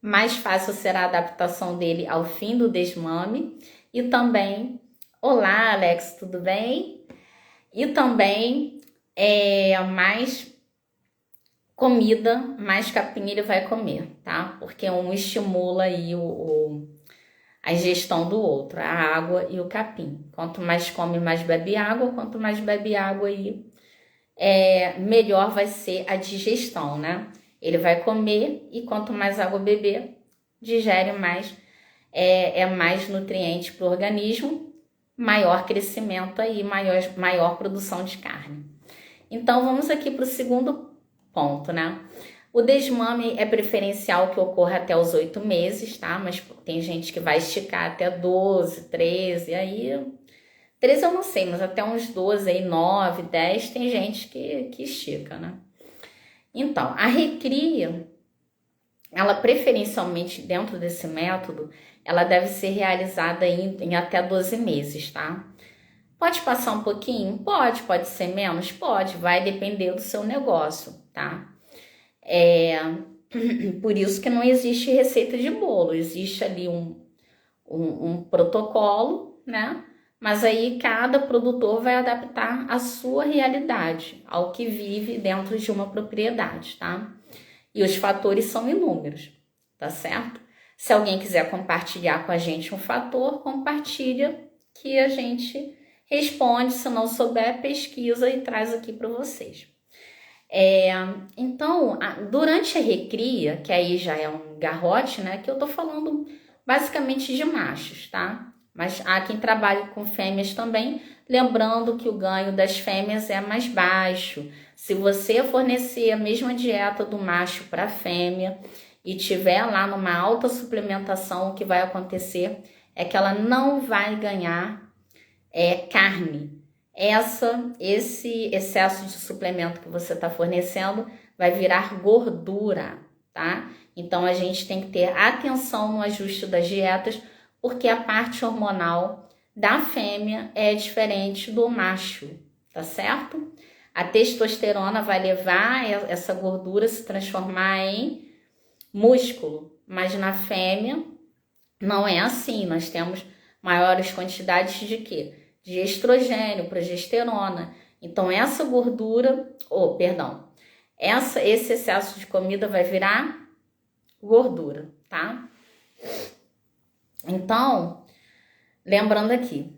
[SPEAKER 1] mais fácil será a adaptação dele ao fim do desmame. E também, olá Alex, tudo bem? E também mais comida, mais capim ele vai comer, tá? Porque um estimula aí a ingestão do outro, a água e o capim. Quanto mais come, mais bebe água. Quanto mais bebe água aí, melhor vai ser a digestão, né? Ele vai comer e quanto mais água beber, digere mais, mais nutrientes para o organismo, maior crescimento aí, maior produção de carne. Então, vamos aqui para o segundo ponto, né? O desmame é preferencial que ocorra até os 8 meses, tá? Mas tem gente que vai esticar até 12, 13, aí... 13 eu não sei, mas até uns 12, aí 9, 10, tem gente que estica, né? Então, a recria, ela preferencialmente dentro desse método, ela deve ser realizada em até 12 meses, tá? Pode passar um pouquinho? Pode ser menos? Pode, vai depender do seu negócio, tá? Por isso que não existe receita de bolo, existe ali um protocolo, né? Mas aí cada produtor vai adaptar a sua realidade, ao que vive dentro de uma propriedade, tá? E os fatores são inúmeros, tá certo? Se alguém quiser compartilhar com a gente um fator, compartilha que a gente responde. Se não souber, pesquisa e traz aqui para vocês. Então, durante a recria, que aí já é um garrote, né? Que eu tô falando basicamente de machos, tá? Mas há quem trabalhe com fêmeas também, lembrando que o ganho das fêmeas é mais baixo. Se você fornecer a mesma dieta do macho para a fêmea e tiver lá numa alta suplementação, o que vai acontecer é que ela não vai ganhar carne. Esse excesso de suplemento que você está fornecendo vai virar gordura, tá? Então a gente tem que ter atenção no ajuste das dietas, porque a parte hormonal da fêmea é diferente do macho, tá certo? A testosterona vai levar essa gordura a se transformar em músculo, mas na fêmea não é assim. Nós temos maiores quantidades de quê? De estrogênio, progesterona. Então essa gordura, esse excesso de comida vai virar gordura, tá? Então, lembrando aqui,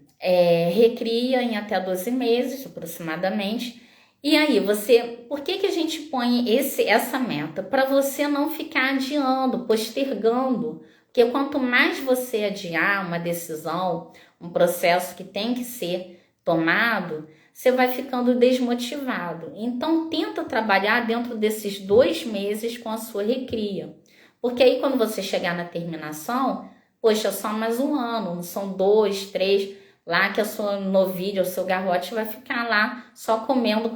[SPEAKER 1] recria em até 12 meses aproximadamente. E aí, por que a gente põe essa meta? Para você não ficar adiando, postergando. Porque quanto mais você adiar uma decisão, um processo que tem que ser tomado, você vai ficando desmotivado. Então, tenta trabalhar dentro desses 2 meses com a sua recria. Porque aí, quando você chegar na terminação, poxa, só mais um ano, não são 2, 3, lá que a sua novilha, o seu garrote vai ficar lá só comendo,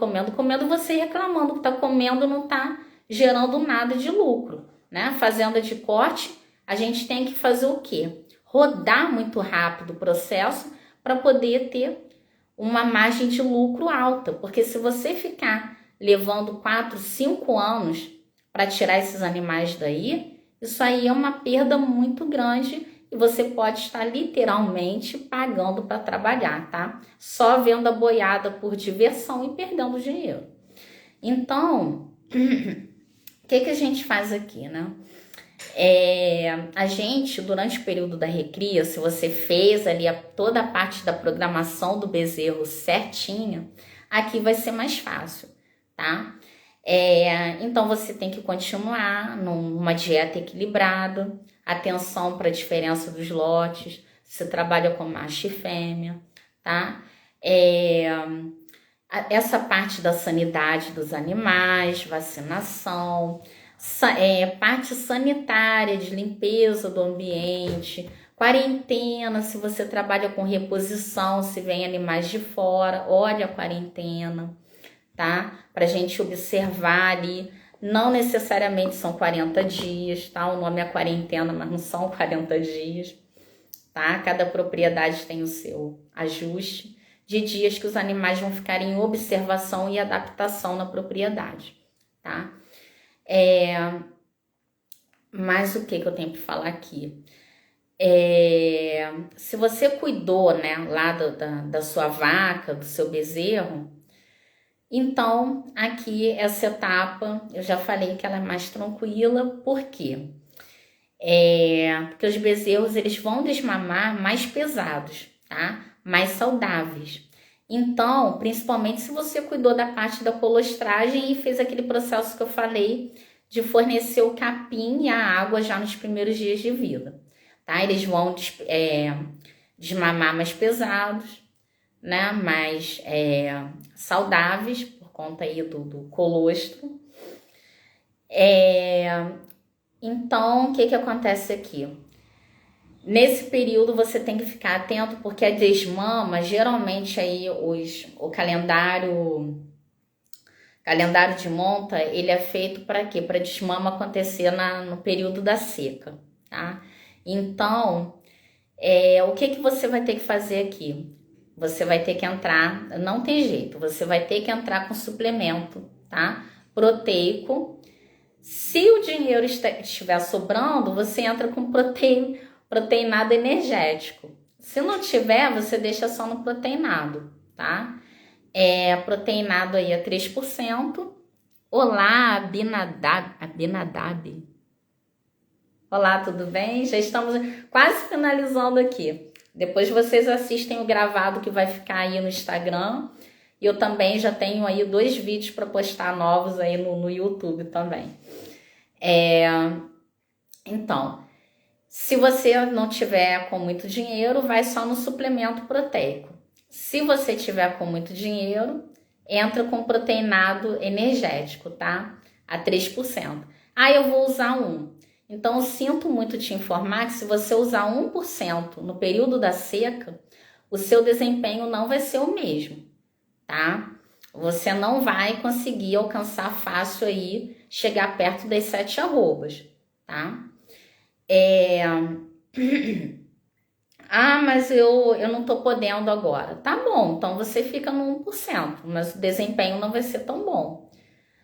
[SPEAKER 1] você reclamando que tá comendo, não tá gerando nada de lucro, né? Fazenda de corte, a gente tem que fazer o quê? Rodar muito rápido o processo para poder ter uma margem de lucro alta, porque se você ficar levando 4, 5 anos para tirar esses animais daí, isso aí é uma perda muito grande e você pode estar literalmente pagando para trabalhar, tá? Só vendo a boiada por diversão e perdendo dinheiro. Então, O que a gente faz aqui, né? A gente, durante o período da recria, se você fez ali toda a parte da programação do bezerro certinha, aqui vai ser mais fácil, tá? Então você tem que continuar numa dieta equilibrada, atenção para a diferença dos lotes, você trabalha com macho e fêmea, tá? Essa parte da sanidade dos animais, vacinação, parte sanitária de limpeza do ambiente, quarentena, se você trabalha com reposição, se vem animais de fora, olha a quarentena, tá? Pra gente observar ali, não necessariamente são 40 dias, tá? O nome é quarentena, mas não são 40 dias, tá? Cada propriedade tem o seu ajuste de dias que os animais vão ficar em observação e adaptação na propriedade, tá? Mas o que eu tenho para falar aqui? Se você cuidou, né, lá da sua vaca, do seu bezerro, então aqui essa etapa, eu já falei que ela é mais tranquila, por quê? Porque os bezerros, eles vão desmamar mais pesados, tá? Mais saudáveis. Então, principalmente se você cuidou da parte da colostragem e fez aquele processo que eu falei de fornecer o capim e a água já nos primeiros dias de vida, tá? Eles vão desmamar mais pesados, né? Mais saudáveis por conta aí do colostro. Então, o que acontece aqui? Nesse período você tem que ficar atento, porque a desmama, geralmente aí o calendário de monta, ele é feito para quê? Para desmama acontecer no período da seca, tá? Então, o que você vai ter que fazer aqui? Você vai ter que entrar, não tem jeito, você vai ter que entrar com suplemento, tá? Proteico. Se o dinheiro estiver sobrando, você entra com proteinado energético. Se não tiver, você deixa só no proteinado, tá? Proteinado aí é 3%. Olá, Abinadab. Olá, tudo bem? Já estamos quase finalizando aqui. Depois vocês assistem o gravado que vai ficar aí no Instagram. E eu também já tenho aí 2 vídeos para postar novos aí no YouTube também. Então, se você não tiver com muito dinheiro, vai só no suplemento proteico. Se você tiver com muito dinheiro, entra com proteinado energético, tá? A 3%. Eu vou usar 1%. Então, eu sinto muito te informar que se você usar 1% no período da seca, o seu desempenho não vai ser o mesmo, tá? Você não vai conseguir alcançar fácil aí, chegar perto das 7 arrobas, tá? Mas eu não tô podendo agora. Tá bom, então você fica no 1%, mas o desempenho não vai ser tão bom.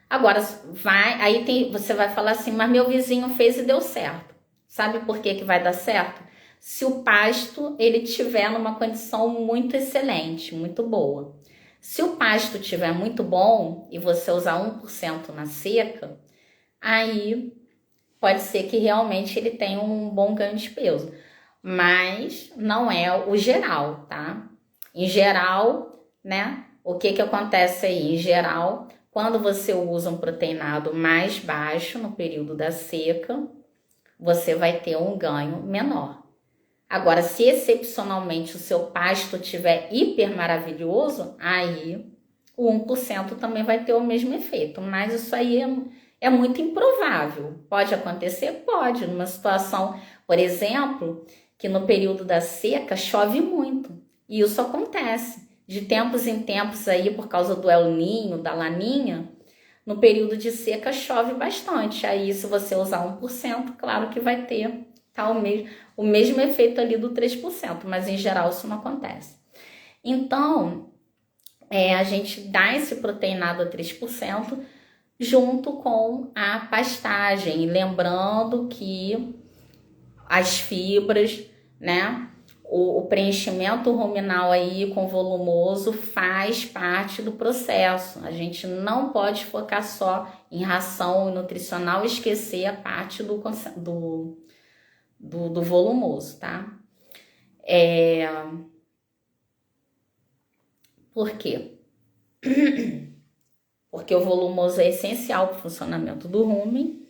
[SPEAKER 1] Agora, você vai falar assim, mas meu vizinho fez e deu certo. Sabe por que vai dar certo? Se o pasto, ele tiver numa condição muito excelente, muito boa. Se o pasto tiver muito bom e você usar 1% na seca, aí pode ser que realmente ele tenha um bom ganho de peso. Mas não é o geral, tá? Em geral, né? O que acontece aí? Em geral, quando você usa um proteinado mais baixo no período da seca, você vai ter um ganho menor. Agora, se excepcionalmente o seu pasto estiver hiper maravilhoso, aí o 1% também vai ter o mesmo efeito. Mas isso aí é muito improvável. Pode acontecer? Pode. Numa situação, por exemplo, que no período da seca chove muito. E isso acontece. De tempos em tempos aí, por causa do El Niño, da Laninha, no período de seca chove bastante. Aí, se você usar 1%, claro que vai ter o mesmo efeito ali do 3%, mas em geral isso não acontece. Então, a gente dá esse proteinado a 3% junto com a pastagem, lembrando que as fibras, né? o preenchimento ruminal aí com volumoso faz parte do processo. A gente não pode focar só em ração nutricional e esquecer a parte do volumoso, tá? Por quê? Porque o volumoso é essencial para o funcionamento do rumen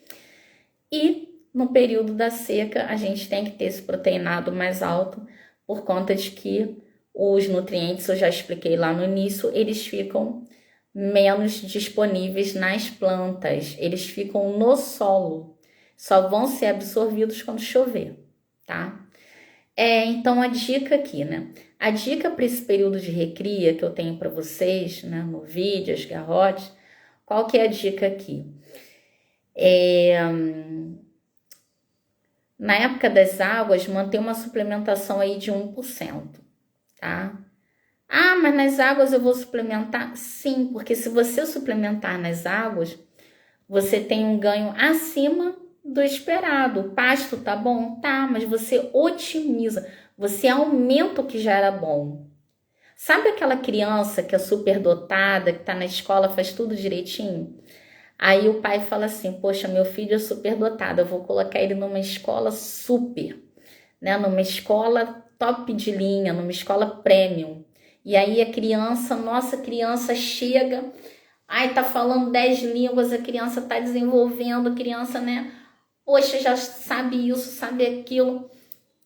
[SPEAKER 1] e no período da seca a gente tem que ter esse proteinado mais alto por conta de que os nutrientes, eu já expliquei lá no início, eles ficam menos disponíveis nas plantas, eles ficam no solo, só vão ser absorvidos quando chover, tá? Então a dica aqui, né? A dica para esse período de recria que eu tenho para vocês, né, no vídeo, as garrotes, qual que é a dica aqui? Na época das águas, manter uma suplementação aí de 1%, tá? Ah, mas nas águas eu vou suplementar? Sim, porque se você suplementar nas águas, você tem um ganho acima do esperado. O pasto tá bom? Tá, mas você otimiza, você aumenta o que já era bom. Sabe aquela criança que é superdotada, que tá na escola, faz tudo direitinho? Aí o pai fala assim, poxa, meu filho é superdotado, eu vou colocar ele numa escola super, né? Numa escola top de linha, numa escola premium. E aí a criança, nossa criança chega, ai, tá falando 10 línguas, a criança tá desenvolvendo, a criança, né? Poxa, já sabe isso, sabe aquilo.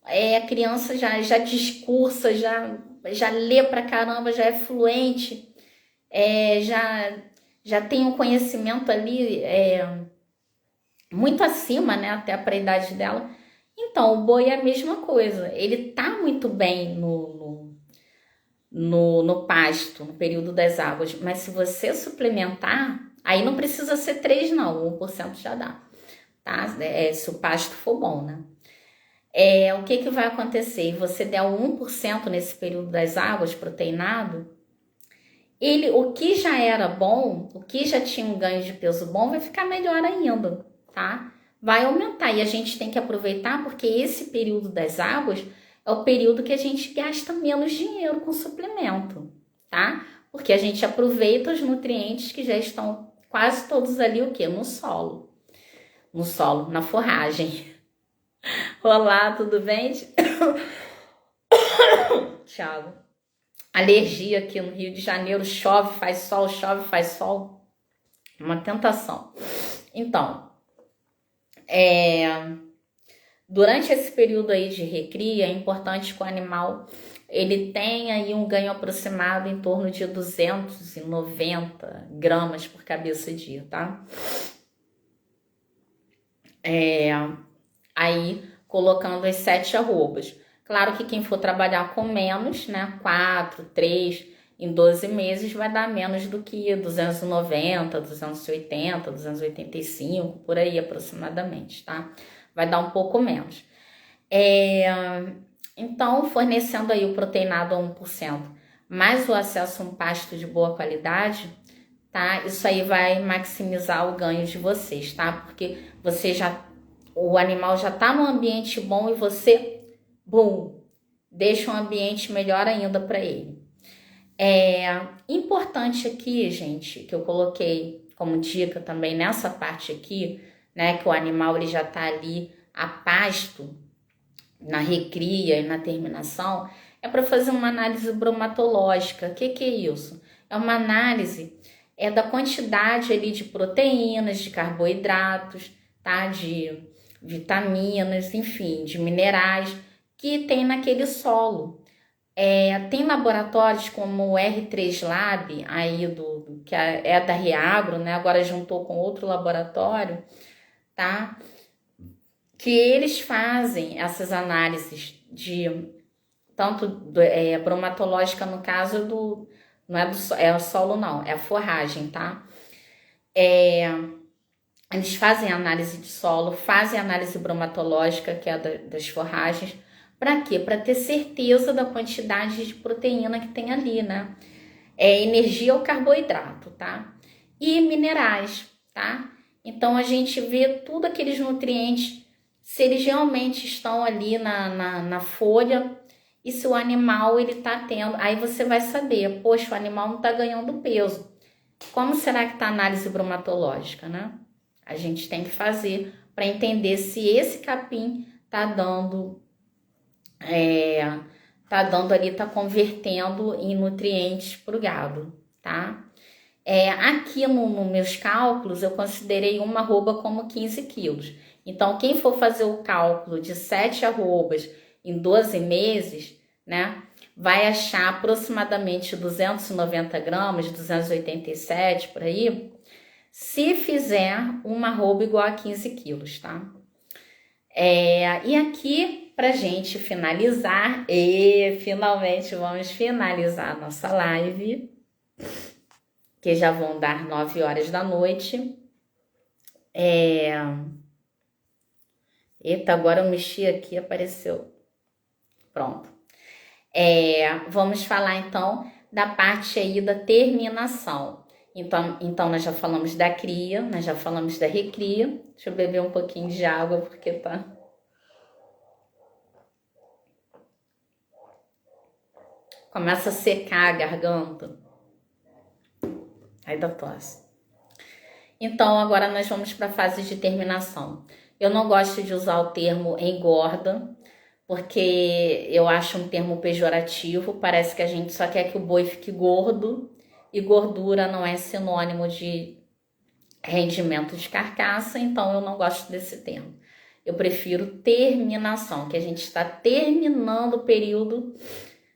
[SPEAKER 1] A criança já discursa, já lê pra caramba, já é fluente, já tem um conhecimento ali muito acima, né, até para a idade dela. Então, o boi é a mesma coisa. Ele tá muito bem no pasto, no período das águas. Mas se você suplementar, aí não precisa ser 3 não, 1% já dá, tá? Se o pasto for bom, né? O que vai acontecer? Você der 1% nesse período das águas, proteinado, o que já era bom, o que já tinha um ganho de peso bom, vai ficar melhor ainda, tá? Vai aumentar e a gente tem que aproveitar porque esse período das águas é o período que a gente gasta menos dinheiro com suplemento, tá? Porque a gente aproveita os nutrientes que já estão quase todos ali, o quê? No solo, na forragem. Olá, tudo bem? Thiago. Alergia aqui no Rio de Janeiro, chove, faz sol. Uma tentação. Então, durante esse período aí de recria, é importante que o animal ele tenha aí um ganho aproximado em torno de 290 gramas por cabeça dia, tá? Aí, colocando as 7 arrobas. Claro que quem for trabalhar com menos, né, 4, 3, em 12 meses vai dar menos do que 290, 280, 285, por aí aproximadamente, tá? Vai dar um pouco menos. Então, fornecendo aí o proteinado a 1%, mais o acesso a um pasto de boa qualidade, tá? Isso aí vai maximizar o ganho de vocês, tá? Porque o animal já tá num ambiente bom e você deixa um ambiente melhor ainda para ele. Importante aqui, gente, que eu coloquei como dica também nessa parte aqui, né, que o animal ele já tá ali a pasto na recria e na terminação, é para fazer uma análise bromatológica. O que é isso? É uma análise da quantidade ali de proteínas, de carboidratos, tá? De vitaminas, enfim, de minerais que tem naquele solo. Tem laboratórios como o R3 Lab, aí que é da Reagro, né? Agora juntou com outro laboratório, tá? Que eles fazem essas análises de tanto bromatológica, no caso não é o solo não, é a forragem, tá? Eles fazem análise de solo, fazem análise bromatológica, que é das forragens. Para quê? Para ter certeza da quantidade de proteína que tem ali, né? Energia ou carboidrato, tá? E minerais, tá? Então a gente vê tudo aqueles nutrientes, se eles realmente estão ali na folha e se o animal ele tá tendo, aí você vai saber, poxa, o animal não tá ganhando peso. Como será que tá a análise bromatológica, né? A gente tem que fazer para entender se esse capim tá dando ali, tá convertendo em nutrientes para o gado, tá? Aqui nos meus cálculos, eu considerei uma arroba como 15 quilos. Então, quem for fazer o cálculo de 7 arrobas em 12 meses, né, vai achar aproximadamente 290 gramas, 287 por aí, se fizer uma arroba igual a 15 quilos, tá? E aqui, pra gente finalizar, e finalmente vamos finalizar a nossa live, que já vão dar 9 horas da noite. Eita, agora eu mexi aqui, apareceu. Pronto. Vamos falar então da parte aí da terminação. Então nós já falamos da cria, nós já falamos da recria. Deixa eu beber um pouquinho de água porque tá. Começa a secar a garganta. Aí dá tosse. Então agora nós vamos para a fase de terminação. Eu não gosto de usar o termo engorda, porque eu acho um termo pejorativo. Parece que a gente só quer que o boi fique gordo, e gordura não é sinônimo de rendimento de carcaça, então eu não gosto desse termo. Eu prefiro terminação, que a gente está terminando o período,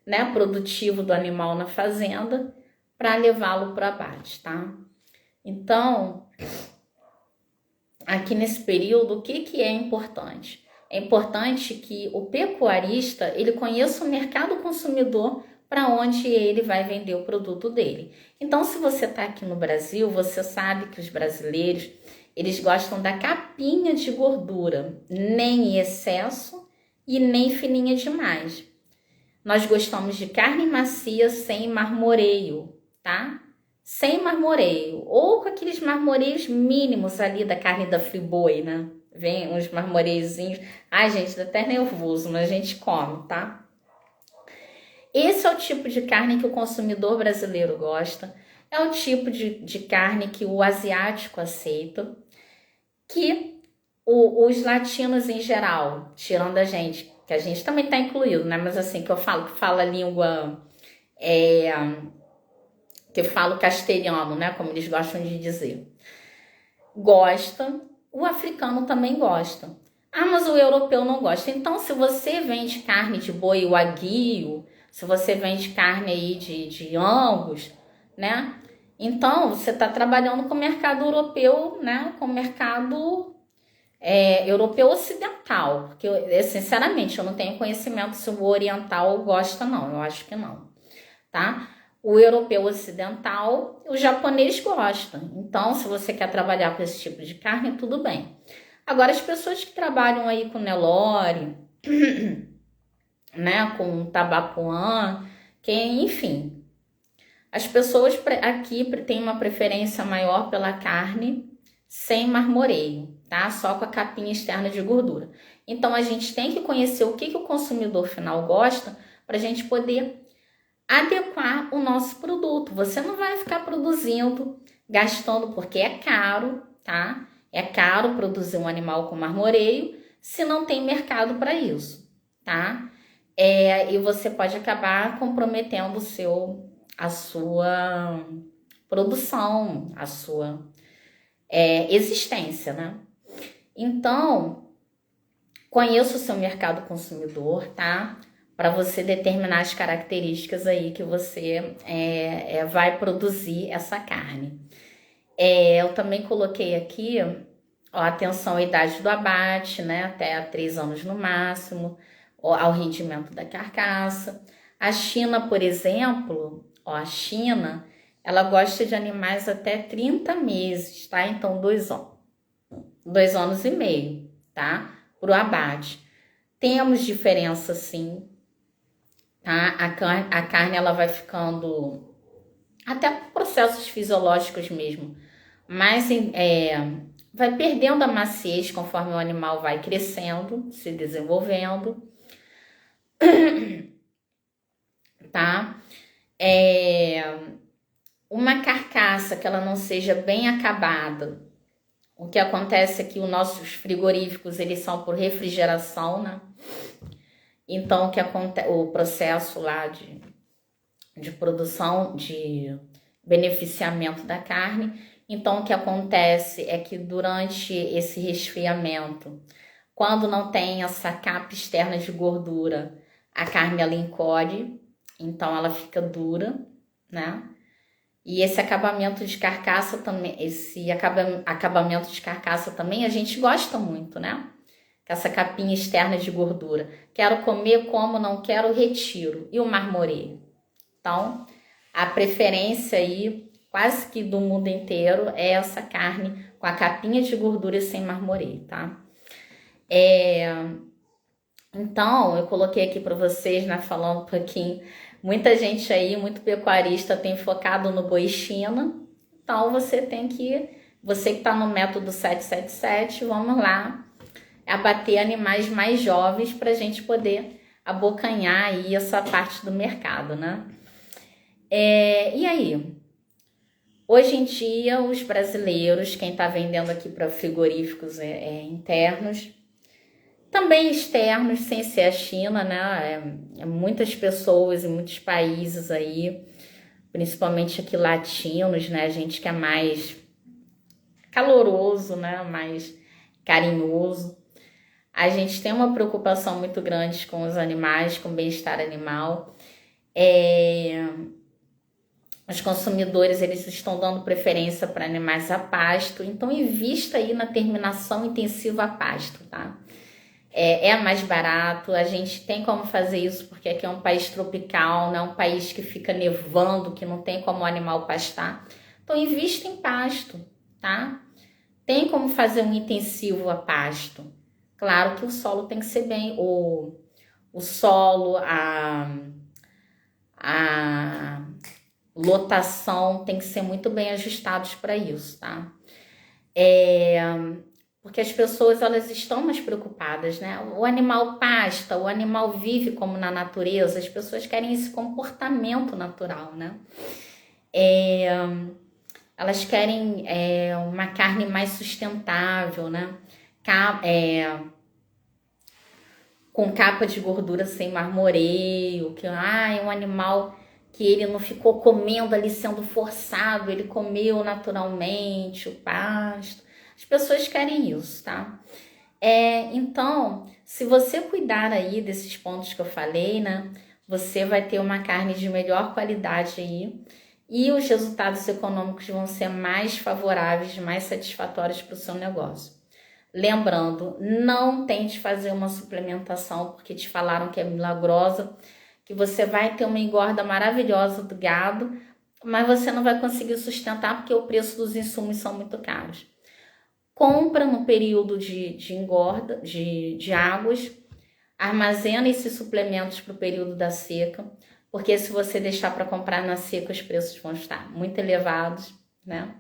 [SPEAKER 1] né, produtivo do animal na fazenda para levá-lo para abate, tá? Então, aqui nesse período, o que é importante? É importante que o pecuarista ele conheça o mercado consumidor para onde ele vai vender o produto dele. Então, se você está aqui no Brasil, você sabe que os brasileiros eles gostam da capinha de gordura, nem em excesso e nem fininha demais. Nós gostamos de carne macia sem marmoreio, tá? Sem marmoreio, ou com aqueles marmoreios mínimos ali da carne da Friboi, né? Vem uns marmoreiozinhos. Ai, gente, dá até nervoso, mas a gente come, tá? Esse é o tipo de carne que o consumidor brasileiro gosta, é o tipo de carne que o asiático aceita, que os latinos em geral, tirando a gente, que a gente também tá incluído, né? Mas assim, que eu falo, que fala língua, que fala castelhano, né? Como eles gostam de dizer. Gosta, o africano também gosta. Ah, mas o europeu não gosta. Então, se você vende carne de boi, o aguio, se você vende carne aí de Angus, né? Então, você está trabalhando com o mercado europeu, né? Com o mercado europeu ocidental. Porque, sinceramente, eu não tenho conhecimento se o oriental gosta, não. Eu acho que não, tá? O europeu ocidental, o japonês gosta. Então, se você quer trabalhar com esse tipo de carne, tudo bem. Agora, as pessoas que trabalham aí com Nelore, né, com tabapuã, enfim, as pessoas aqui têm uma preferência maior pela carne sem marmoreio, tá? Só com a capinha externa de gordura. Então, a gente tem que conhecer o que o consumidor final gosta para a gente poder adequar o nosso produto. Você não vai ficar produzindo, gastando, porque é caro, tá? É caro produzir um animal com marmoreio se não tem mercado para isso, tá? E você pode acabar comprometendo a sua produção, a sua existência, né? Então, conheça o seu mercado consumidor, tá? Para você determinar as características aí que você vai produzir essa carne. Eu também coloquei aqui, ó, atenção à idade do abate, né? Até 3 anos no máximo, ó, ao rendimento da carcaça. A China, por exemplo, ó, a China, ela gosta de animais até 30 meses, tá? Então, 2 anos e meio, tá? Pro abate. Temos diferença, sim, tá? A carne, ela vai ficando, até processos fisiológicos mesmo, mas vai perdendo a maciez conforme o animal vai crescendo, se desenvolvendo. tá? Uma carcaça que ela não seja bem acabada. O que acontece é que os nossos frigoríficos, eles são por refrigeração, né? Então, o processo lá de produção, de beneficiamento da carne. Então, o que acontece é que durante esse resfriamento, quando não tem essa capa externa de gordura, a carne ela encolhe, então ela fica dura, né? E esse acabamento de carcaça também, acabamento de carcaça também a gente gosta muito, né? Essa capinha externa de gordura. Quero comer, como, não quero, retiro. E o marmoreio? Então, a preferência aí, quase que do mundo inteiro, é essa carne com a capinha de gordura e sem marmoreio, tá? Então, eu coloquei aqui para vocês, né, falando um pouquinho. Muita gente aí, muito pecuarista, tem focado no boi China. Então, você que está no método 777, vamos lá, abater animais mais jovens para a gente poder abocanhar aí essa parte do mercado, né? E aí? Hoje em dia, os brasileiros, quem está vendendo aqui para frigoríficos internos, também externos, sem ser a China, né? Muitas pessoas em muitos países aí, principalmente aqui latinos, né? A gente que é mais caloroso, né? Mais carinhoso. A gente tem uma preocupação muito grande com os animais, com o bem-estar animal. Os consumidores, eles estão dando preferência para animais a pasto, então invista aí na terminação intensiva a pasto, tá? É mais barato, a gente tem como fazer isso porque aqui é um país tropical, não é um país que fica nevando, que não tem como o animal pastar. Então invista em pasto, tá? Tem como fazer um intensivo a pasto. Claro que o solo tem que ser bem, o solo, a lotação tem que ser muito bem ajustados para isso, tá? Porque as pessoas, elas estão mais preocupadas, né? O animal pasta, o animal vive como na natureza, as pessoas querem esse comportamento natural, né? Elas querem uma carne mais sustentável, né? Com capa de gordura sem marmoreio, que é um animal que ele não ficou comendo ali sendo forçado, ele comeu naturalmente o pasto. As pessoas querem isso, tá? Então, se você cuidar aí desses pontos que eu falei, né? Você vai ter uma carne de melhor qualidade aí e os resultados econômicos vão ser mais favoráveis, mais satisfatórios para o seu negócio. Lembrando, não tente fazer uma suplementação porque te falaram que é milagrosa, que você vai ter uma engorda maravilhosa do gado, mas você não vai conseguir sustentar porque o preço dos insumos são muito caros. Compra no período de engorda, de águas, armazena esses suplementos para o período da seca, porque se você deixar para comprar na seca, os preços vão estar muito elevados, né?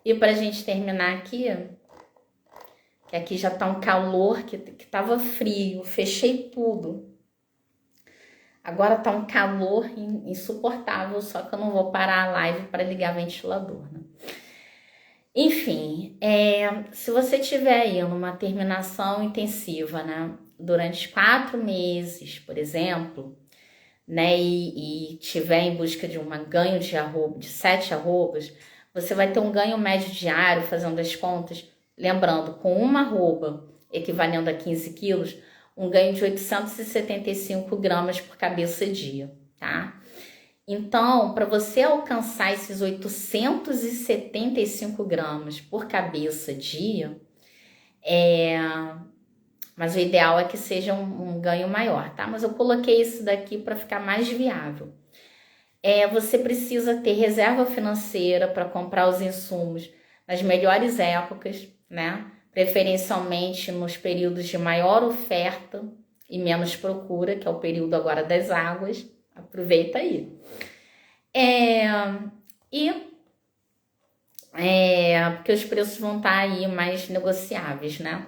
[SPEAKER 1] E para a gente terminar aqui, que aqui já tá um calor, que tava frio, fechei tudo. Agora tá um calor insuportável, só que eu não vou parar a live para ligar ventilador, né? Enfim, se você tiver aí numa terminação intensiva, né, durante 4 meses, por exemplo, né, e tiver em busca de um ganho de 7 arrobas, você vai ter um ganho médio diário, fazendo as contas, lembrando, com uma arroba equivalendo a 15 quilos, um ganho de 875 gramas por cabeça dia, tá? Então, para você alcançar esses 875 gramas por cabeça dia, mas o ideal é que seja um ganho maior, tá? Mas eu coloquei isso daqui para ficar mais viável. Você precisa ter reserva financeira para comprar os insumos nas melhores épocas, né? Preferencialmente nos períodos de maior oferta e menos procura, que é o período agora das águas. Aproveita aí. Porque os preços vão estar aí mais negociáveis, né?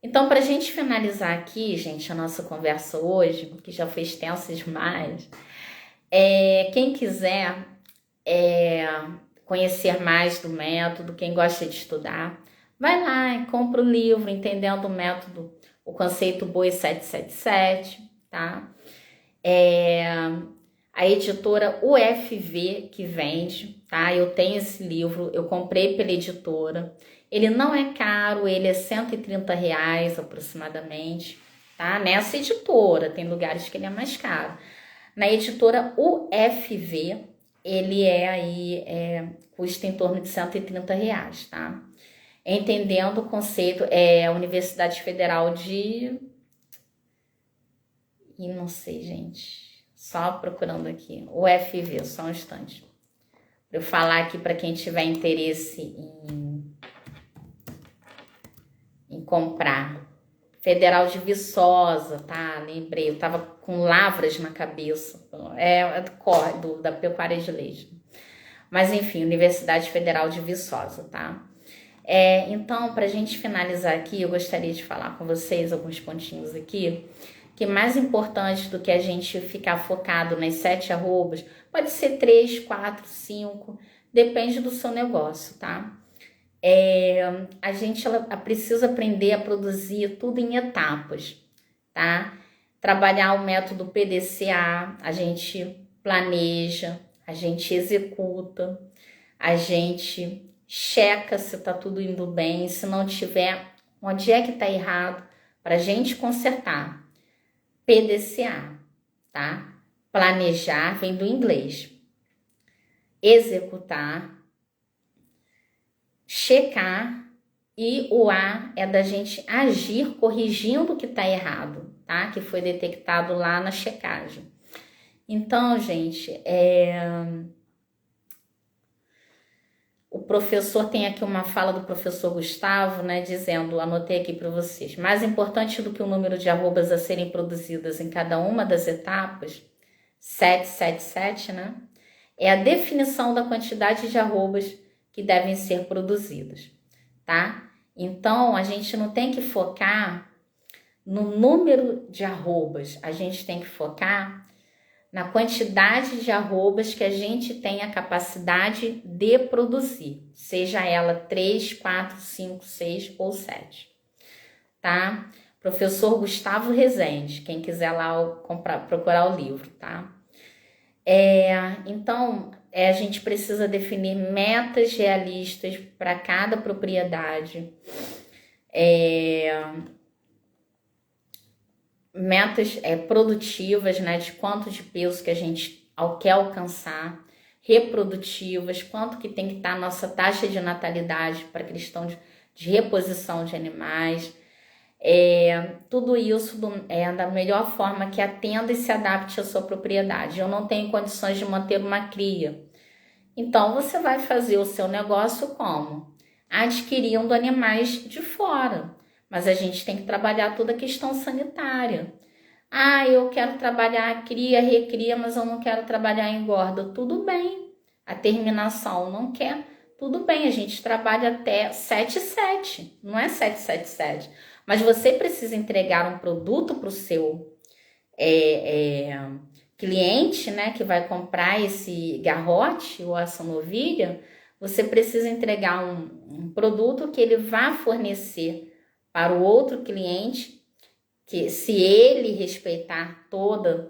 [SPEAKER 1] Então, para a gente finalizar aqui, gente, a nossa conversa hoje, que já foi extensa demais, Quem quiser conhecer mais do método, quem gosta de estudar, vai lá e compra o livro Entendendo o Método, o Conceito Boi 777, tá? A editora UFV que vende, tá? Eu tenho esse livro, eu comprei pela editora. Ele não é caro, ele é R$ 130 aproximadamente, tá? Nessa editora, tem lugares que ele é mais caro. Na editora UFV, ele custa em torno de R$ 130, tá? Entendendo o conceito, a Universidade Federal de... E não sei, gente. Só procurando aqui. UFV, só um instante. Para eu falar aqui para quem tiver interesse em comprar. Federal de Viçosa, tá? Lembrei, eu tava com lavras na cabeça. Da pecuária de leite. Mas enfim, Universidade Federal de Viçosa, tá? Então, para a gente finalizar aqui, eu gostaria de falar com vocês alguns pontinhos aqui, que mais importante do que a gente ficar focado nas 7 arrobas, pode ser 3, 4, 5, depende do seu negócio, tá? A gente precisa aprender a produzir tudo em etapas, tá? Trabalhar o método PDCA, a gente planeja, a gente executa, a gente checa se tá tudo indo bem, se não tiver, onde é que tá errado, para a gente consertar. PDCA, tá? Planejar vem do inglês. Executar, checar, e o A é da gente agir corrigindo o que tá errado, tá? Que foi detectado lá na checagem. Então, gente, o professor tem aqui uma fala do professor Gustavo, né, dizendo, anotei aqui para vocês, mais importante do que o número de arrobas a serem produzidas em cada uma das etapas, 777, né, é a definição da quantidade de arrobas que devem ser produzidas, tá? Então, a gente não tem que focar no número de arrobas, a gente tem que focar na quantidade de arrobas que a gente tem a capacidade de produzir, seja ela 3, 4, 5, 6 ou 7, tá? Professor Gustavo Rezende, quem quiser lá procurar o livro, tá? Então, a gente precisa definir metas realistas para cada propriedade, metas produtivas, né, de quanto de peso que a gente quer alcançar, reprodutivas, quanto que tem que estar a nossa taxa de natalidade para a questão de reposição de animais, tudo isso da melhor forma que atenda e se adapte à sua propriedade. Eu não tenho condições de manter uma cria, então você vai fazer o seu negócio como? Adquirindo animais de fora. Mas a gente tem que trabalhar toda a questão sanitária. Eu quero trabalhar cria, recria, mas eu não quero trabalhar engorda. Tudo bem. A terminação não quer. Tudo bem, a gente trabalha até 77, não é 777. Mas você precisa entregar um produto para o seu cliente, né, que vai comprar esse garrote ou essa novilha. Você precisa entregar um produto que ele vá fornecer para o outro cliente, que se ele respeitar todo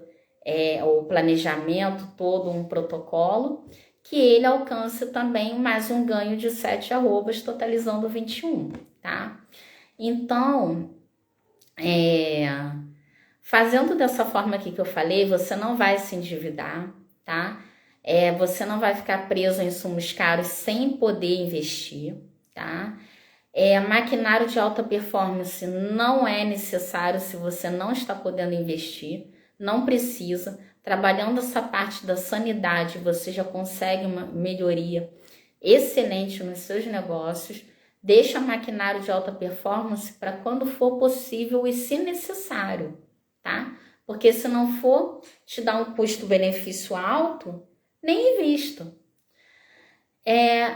[SPEAKER 1] o planejamento, todo um protocolo, que ele alcance também mais um ganho de 7 arrobas, totalizando 21, tá? Então, fazendo dessa forma aqui que eu falei, você não vai se endividar, tá? Você não vai ficar preso em insumos caros sem poder investir, tá? Maquinário de alta performance não é necessário se você não está podendo investir, não precisa. Trabalhando essa parte da sanidade, você já consegue uma melhoria excelente nos seus negócios. Deixa maquinário de alta performance para quando for possível e se necessário, tá? Porque se não for te dar um custo-benefício alto, nem invista.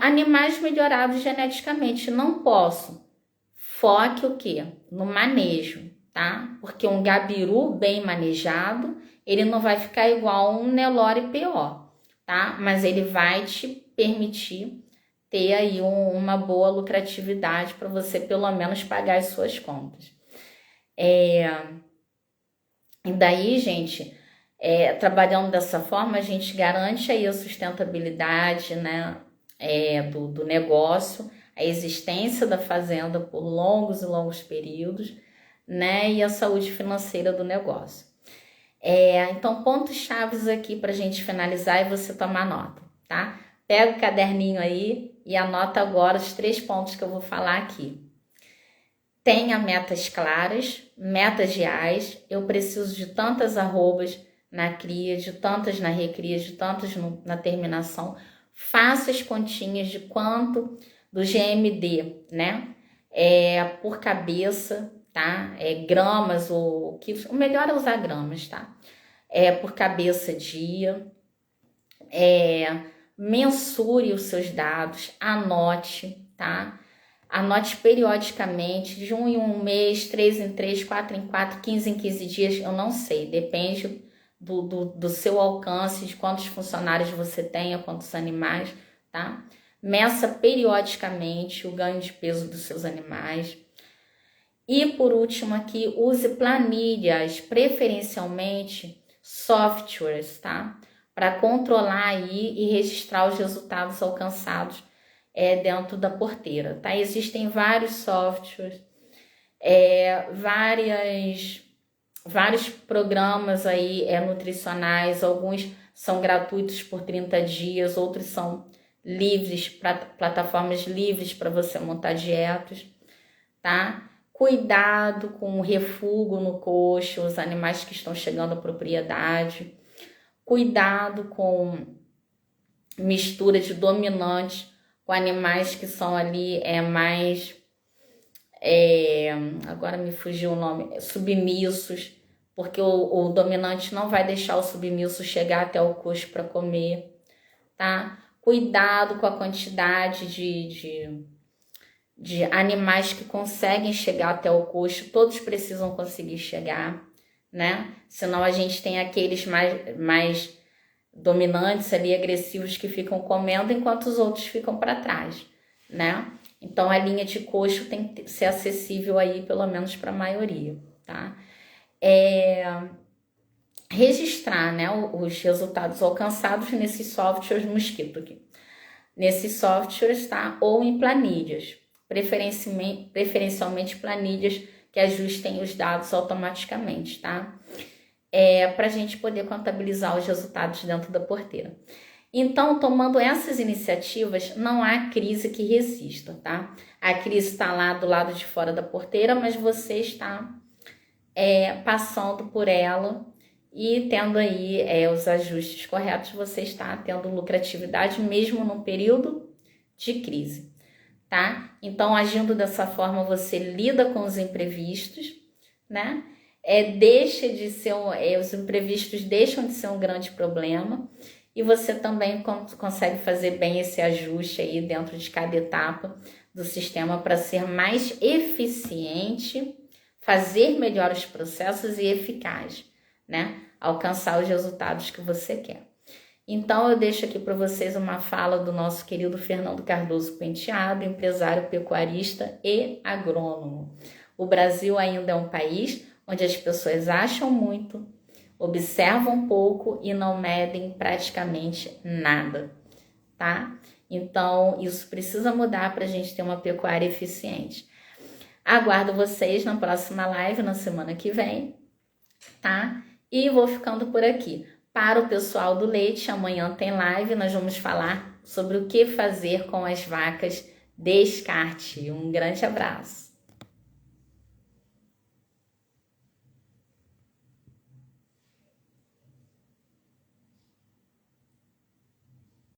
[SPEAKER 1] Animais melhorados geneticamente, não posso. Foque o quê? No manejo, tá? Porque um gabiru bem manejado, ele não vai ficar igual um Nelore PO, tá? Mas ele vai te permitir ter aí uma boa lucratividade para você pelo menos pagar as suas contas. E daí, gente, trabalhando dessa forma, a gente garante aí a sustentabilidade, né, do negócio, a existência da fazenda por longos e longos períodos, né, e a saúde financeira do negócio. Então, pontos chaves aqui para a gente finalizar e você tomar nota, tá? Pega o caderninho aí e anota agora os 3 pontos que eu vou falar aqui. Tenha metas claras, metas reais. Eu preciso de tantas arrobas na cria, de tantas na recria, de tantas na terminação. Faça as continhas de quanto do GMD, né? Por cabeça, tá? Gramas ou quilos. O melhor é usar gramas, tá? Por cabeça dia. Mensure os seus dados, anote, tá? Anote periodicamente, de 1 em 1 mês, 3 em 3, 4 em 4, 15 em 15 dias, eu não sei, depende do seu alcance, de quantos funcionários você tenha, quantos animais, tá? Meça periodicamente o ganho de peso dos seus animais. E por último aqui, use planilhas, preferencialmente softwares, tá? Para controlar aí e registrar os resultados alcançados dentro da porteira, tá? Existem vários softwares, vários programas aí nutricionais, alguns são gratuitos por 30 dias, outros são livres, plataformas livres para você montar dietas, tá? Cuidado com o refúgio no coxo, os animais que estão chegando à propriedade. Cuidado com mistura de dominantes com animais que são ali agora me fugiu o nome, submissos, porque o dominante não vai deixar o submisso chegar até o coxo para comer, tá? Cuidado com a quantidade de animais que conseguem chegar até o coxo, todos precisam conseguir chegar, né? Senão a gente tem aqueles mais dominantes ali, agressivos, que ficam comendo enquanto os outros ficam para trás, né? Então a linha de coxo tem que ser acessível aí pelo menos para a maioria, tá? Registrar, né, os resultados alcançados nesses softwares mosquito aqui. Nesses softwares, tá? Ou em planilhas, preferencialmente planilhas que ajustem os dados automaticamente, tá? Para a gente poder contabilizar os resultados dentro da porteira. Então, tomando essas iniciativas, não há crise que resista, tá? A crise está lá do lado de fora da porteira, mas você está passando por ela e tendo aí os ajustes corretos, você está tendo lucratividade mesmo num período de crise, tá? Então, agindo dessa forma, você lida com os imprevistos, né? Deixa de ser os imprevistos deixam de ser um grande problema e você também consegue fazer bem esse ajuste aí dentro de cada etapa do sistema para ser mais eficiente, fazer melhor os processos e eficaz, né? Alcançar os resultados que você quer. Então eu deixo aqui para vocês uma fala do nosso querido Fernando Cardoso Penteado, empresário pecuarista e agrônomo. O Brasil ainda é um país onde as pessoas acham muito, observam pouco e não medem praticamente nada, tá? Então, isso precisa mudar para a gente ter uma pecuária eficiente. Aguardo vocês na próxima live, na semana que vem, tá? E vou ficando por aqui. Para o pessoal do leite, amanhã tem live, nós vamos falar sobre o que fazer com as vacas descarte. Um grande abraço.